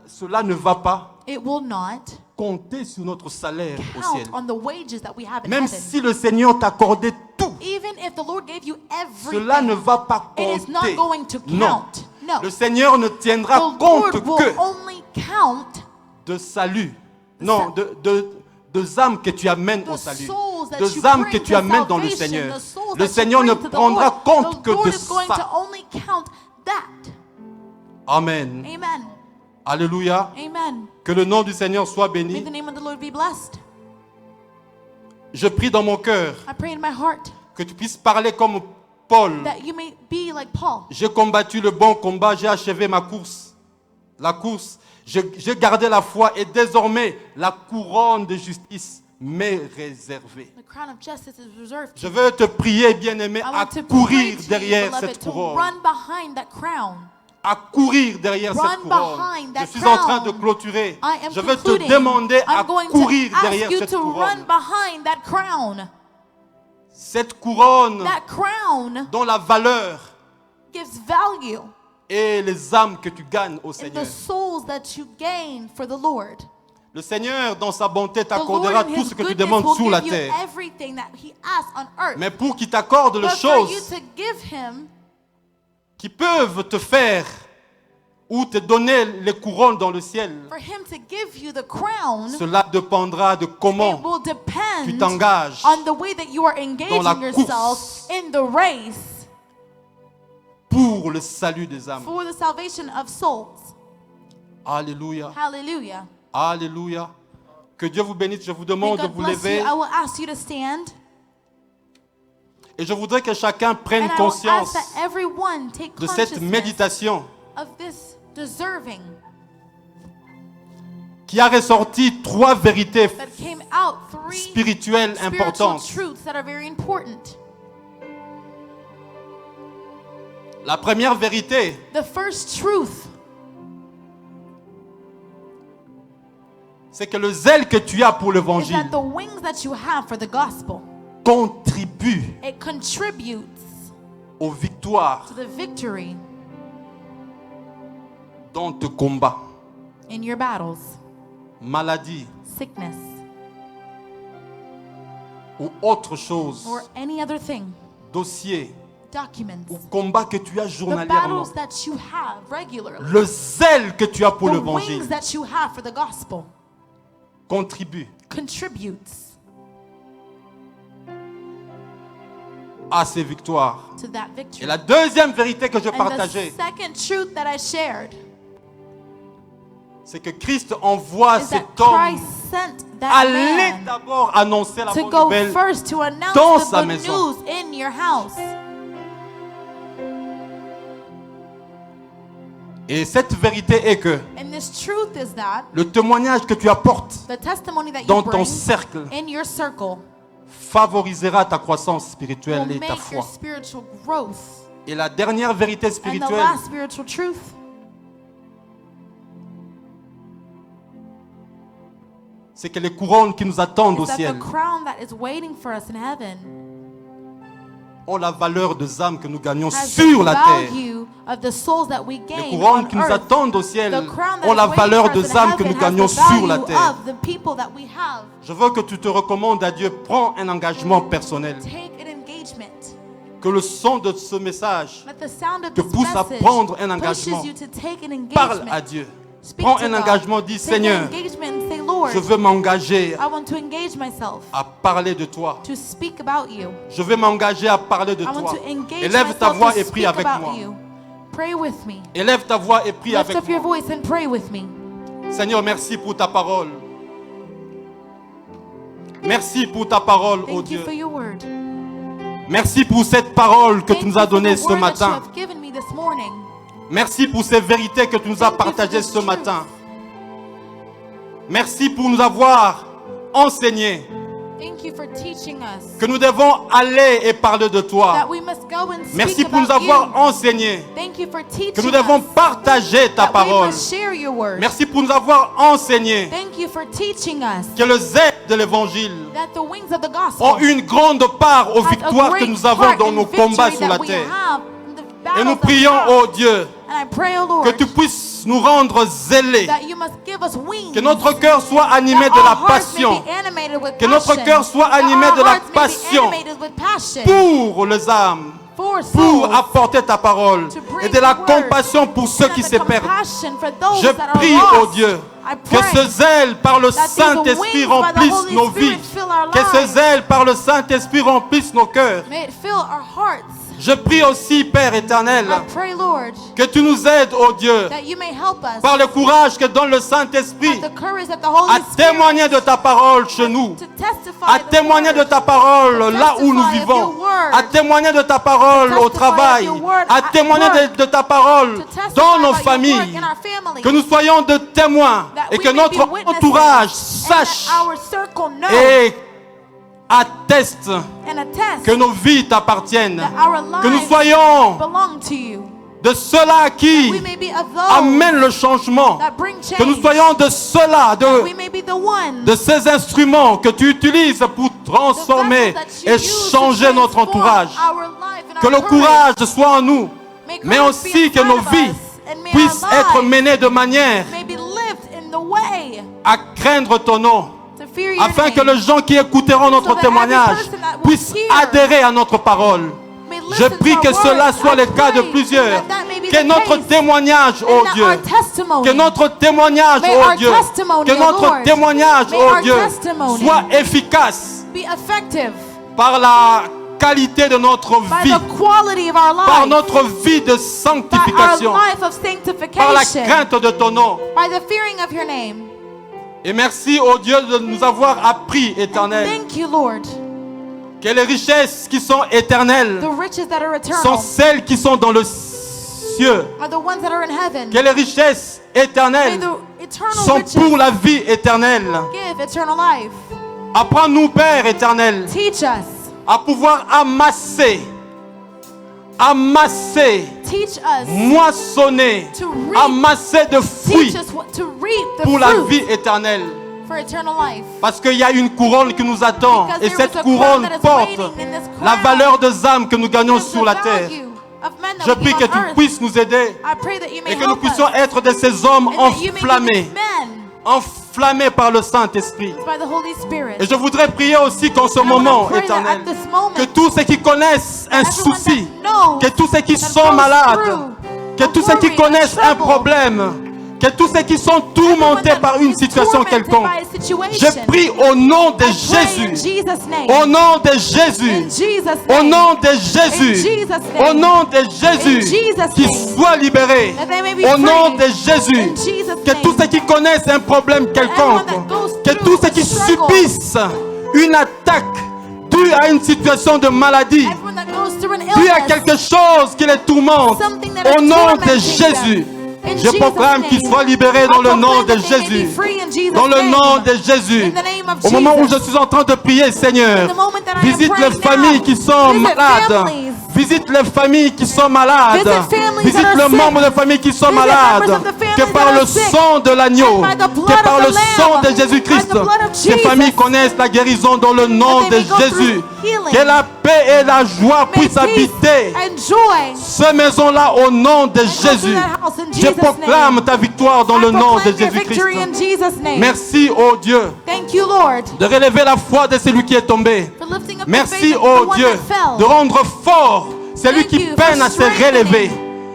cela ne va pas it will not compter sur notre salaire au ciel. count on the wages that we have in Même heaven. si le Seigneur t'accordait tout, Even if the Lord gave you cela ne everything, va pas it is not compter. going to Non. count. No. Le Seigneur ne tiendra The compte Lord will que only count de salut. Non, de âmes que tu amènes au the salut. souls that De you âmes bring que to tu amènes dans le salvation, Seigneur. the souls Le that you Seigneur ne bring to the prendra Lord. compte The que Lord de is going to ça. only count that. Amen. Amen. Alléluia. Amen. Que le nom du Seigneur soit May béni. the name of the Lord be blessed. Je prie dans mon cœur I pray in my heart que tu puisses parler comme Paul. that you may be like Paul. J'ai combattu le bon combat, j'ai achevé ma course. La course, j'ai gardé la foi et désormais la couronne de justice m'est réservée. The crown of justice is reserved to Je you. veux te prier, bien-aimé, I à want to courir pray to derrière you, beloved, cette to couronne. run behind that crown. À courir derrière Run cette couronne. behind that Je suis en train crown. de clôturer. I am Je veux te concluding. demander à I'm going courir to derrière ask you cette to run couronne. behind that crown. Cette couronne That crown dont la valeur gives value et les âmes que tu gagnes au in Seigneur. the souls that you gain for the Lord. Le Seigneur, dans sa bonté, The Lord t'accordera in tout His ce que tu goodness demandes will sur la give you terre. everything that He asks on earth. Mais pour qu'il t'accorde les But for you choses to give Him qui peuvent te faire ou te donner les couronnes dans le ciel, for Him to give you the crown, cela dépendra de it comment will tu depend t'engages on the way that you are la engaging yourself course. in the race pour le salut des âmes. for the salvation of souls. Alléluia. Hallelujah. Alléluia. Que Dieu vous bénisse. Je vous May demande de God vous bless you. lever. I will ask you to stand. Et je voudrais que chacun prenne And I will conscience ask that everyone take de cette consciousness méditation of this deserving qui a ressorti 3 vérités that came out, 3 spirituelles spiritual importantes. truths that are very important. La première vérité, The first truth c'est que le zèle que tu as pour is l'évangile that the wings that you have for the gospel, contribue it contributes aux victoires to the victory dans tes combats. in your battles, Maladie sickness, ou autre chose, or any other thing, dossier documents, ou combat que tu as the journalièrement. battles that you have regularly, Le zèle que tu as pour the l'évangile wings that you have for the gospel contribue contributes à ces victoires. to that victory. Et la deuxième vérité que je And the partageais, second truth that I shared c'est que Christ envoie is cet that homme Christ sent that aller man d'abord annoncer la to bonne go nouvelle first to announce dans the sa good maison. news in your house. Et cette vérité est que And this truth is that le témoignage que tu apportes the testimony that you dans ton bring cercle in your circle favorisera ta croissance will spirituelle et ta make your foi. spiritual growth. Et la dernière vérité And the spirituelle, last spiritual truth c'est que les couronnes qui nous attendent au is that ciel the crown that is waiting for us in heaven ont la valeur des âmes que nous gagnons has sur the la terre. value of the souls that we Les gain couronnes on qui nous earth. attendent au ciel The crown that ont is la waiting valeur for us des in âmes que nous heaven has gagnons the sur la value terre. of the people that we have. Je veux que tu te recommandes à Dieu, prends un engagement personnel. Take an engagement. Que le son de ce message Let the sound of te this pousse à message prendre un engagement. pushes you to take an Parle engagement. à Dieu. Speak Prends to un God. engagement, dis Take an Seigneur, engagement and say, Lord, je veux m'engager I want to engage myself à parler de toi. to speak about you. Je veux m'engager à parler de I want toi. to engage Élève ta myself voix to et prie speak avec about moi. you. Pray with me. Élève ta voix et prie Lift avec up your moi. voice and pray with me. Seigneur, merci pour ta parole. Merci pour ta parole, oh Thank you Dieu. for your word. Merci pour cette parole que Thank tu nous you as for donnée the ce word that you matin. have given me this morning. Merci pour ces vérités que tu nous as Thank you for partagées this ce truth. matin. Merci pour nous avoir enseigné Thank you for teaching us que nous devons aller et parler de toi. that we must go and Merci speak pour nous about avoir you. enseigné Thank you for teaching que nous devons us partager ta that we parole. must share your word. Merci pour nous avoir enseigné Thank you for teaching us que les ailes de l'évangile that the wings of the gospel ont une grande part aux has a victoires que great nous avons part dans in nos victory combats sur that la we terre. have in the Et battles nous that we prions, have. oh Dieu, And I pray, O que Lord, tu puisses nous rendre zélés, that you must give us wings. que notre cœur soit animé that de la our hearts may passion be animated with que notre passion, cœur soit that animé our de la hearts may be passion animated with passion pour les âmes, for pour souls, apporter ta parole to bring et de la the word, compassion pour ceux and qui the se perdent. compassion for those Je that are prie, lost. oh Dieu, I que pray ce zèle par le that these Saint-Esprit wings by the remplisse Holy nos Spirit vies, fill our que ce lives. zèle par le Saint-Esprit remplisse nos cœurs. May it fill our hearts. Je prie aussi, Père éternel, I pray, Lord, que tu nous aides, oh Dieu, that you may help us par le courage que donne le have Saint-Esprit the courage that the Holy à Spirit témoigner de ta parole chez nous, to testify à the témoigner word, de ta parole to là où nous testify of vivons, your word, à témoigner de ta parole to au testify travail, of your word à at témoigner work, de ta parole to testify dans nos about your familles, work in our family, que nous soyons de témoins that et we que may be notre witnesses, entourage and that sache our circle know et atteste and attest que nos vies t'appartiennent, that our que nous lives soyons belong to you. de ceux-là qui We may be of those amènent le changement, that bring que nous change. soyons de ceux-là, We may be the ones de ces instruments que tu utilises pour transformer et changer notre entourage. Que le courage soit en nous, mais aussi que nos vies puissent être menées de manière à craindre ton nom, afin que les gens qui écouteront notre témoignage puissent adhérer à notre parole. Je prie que cela soit le cas de plusieurs. Que notre témoignage, oh Dieu, que notre témoignage, oh Dieu, que notre témoignage, oh Dieu, soit efficace par la qualité de notre vie, par notre vie de sanctification, par la crainte de ton nom. Et merci, oh Dieu, de nous avoir appris, éternel, que les richesses qui sont éternelles sont celles qui sont dans le cieux. Que les richesses éternelles sont pour la vie éternelle. Apprends-nous, Père éternel, à pouvoir amasser, moissonner, amasser de fruits pour la vie éternelle. Parce qu'il y a une couronne qui nous attend et cette couronne porte la valeur des âmes que nous gagnons sur la terre. Je prie que tu puisses nous aider et que nous puissions être de ces hommes enflammés par le Saint-Esprit. Et je voudrais prier aussi qu'en ce moment, éternel, que tous ceux qui connaissent un souci, que tous ceux qui sont malades, que tous ceux qui connaissent un problème, Que tous ceux qui sont tourmentés par une situation quelconque, je prie au nom de Jésus, au nom de Jésus, au nom de Jésus, au nom de Jésus, qu'ils soient libérés, au nom de Jésus, que tous ceux qui connaissent un problème quelconque, que tous ceux qui subissent une attaque due à une situation de maladie, due à quelque chose qui les tourmente, au nom de Jésus, je proclame qu'ils soient libérés dans le nom de Jésus. Dans le nom de Jésus. Au moment où je suis en train de prier, Seigneur, visite les familles qui sont malades. Visite les familles qui sont malades. Visite les membres de famille qui sont malades. Que par le sang de l'agneau, que par le sang de Jésus-Christ, ces familles connaissent la guérison dans le nom de Jésus. Que la paix et la joie puissent habiter cette maison-là au nom de Jésus. Je proclame ta victoire dans le nom de Jésus-Christ. Merci, oh Dieu, de relever la foi de celui qui est tombé. Merci, oh Dieu, de rendre fort celui qui peine à se relever.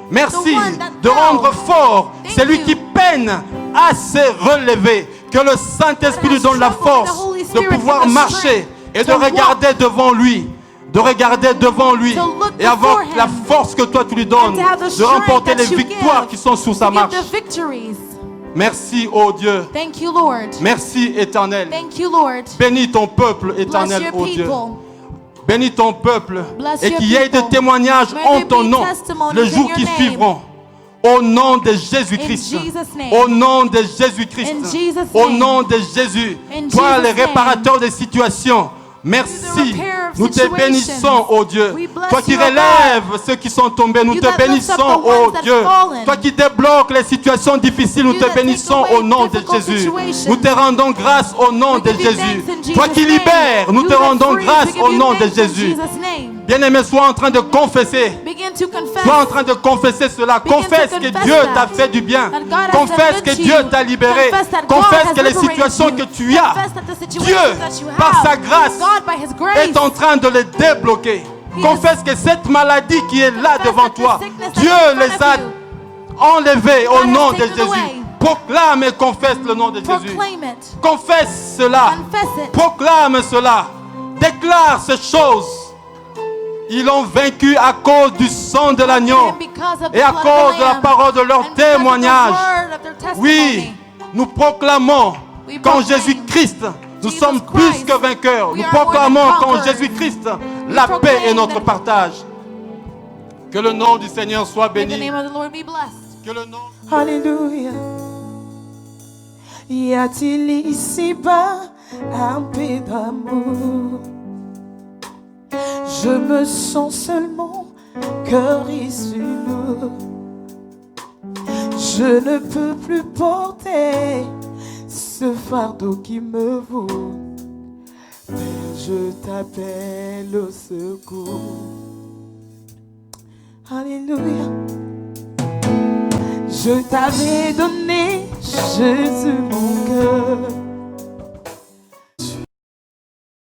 Merci de rendre fort celui qui peine à se relever. Que le Saint-Esprit lui donne la force de pouvoir marcher et de regarder devant lui. De regarder devant lui et avoir la force que toi tu lui donnes de remporter les victoires qui sont sous sa marche. Merci, oh Dieu. Merci, Éternel. Bénis ton peuple, Éternel, oh Dieu. Bénis ton peuple et qu'il y ait des témoignages en ton nom les jours qui suivront. Au nom de Jésus-Christ. Au nom de Jésus-Christ. Au nom de Jésus. Toi, le réparateur des situations. Merci. Nous te bénissons, oh Dieu. Toi qui relèves ceux qui sont tombés, nous te bénissons, oh Dieu. Toi qui débloques les situations difficiles, nous te bénissons au nom de Jésus. Nous te rendons grâce au nom de Jésus. Toi qui libères, nous te rendons grâce au nom de Jésus. Bien-aimé, sois en train de confesser. Sois en train de confesser cela. Confesse que Dieu t'a fait du bien. Confesse que Dieu t'a libéré. Confesse que les situations que tu as, Dieu, par sa grâce, est en train de les débloquer. Confesse que cette maladie qui est là devant toi, Dieu les a enlevées au nom de Jésus. Proclame et confesse le nom de Jésus. Confesse cela. Proclame cela. Déclare ces choses. Ils l'ont vaincu à cause du sang de l'agneau et à cause de la parole de leur témoignage. Oui, nous proclamons qu'en Jésus-Christ, nous sommes plus que vainqueurs. Nous proclamons qu'en Jésus-Christ, la paix est notre partage. Que le nom du Seigneur soit béni. Que le nom... Alléluia. Y a-t-il ici-bas un peu d'amour? Je me sens seulement cœur issu lourd. Je ne peux plus porter ce fardeau qui me vaut. Père, je t'appelle au secours. Alléluia. Je t'avais donné, Jésus, mon cœur.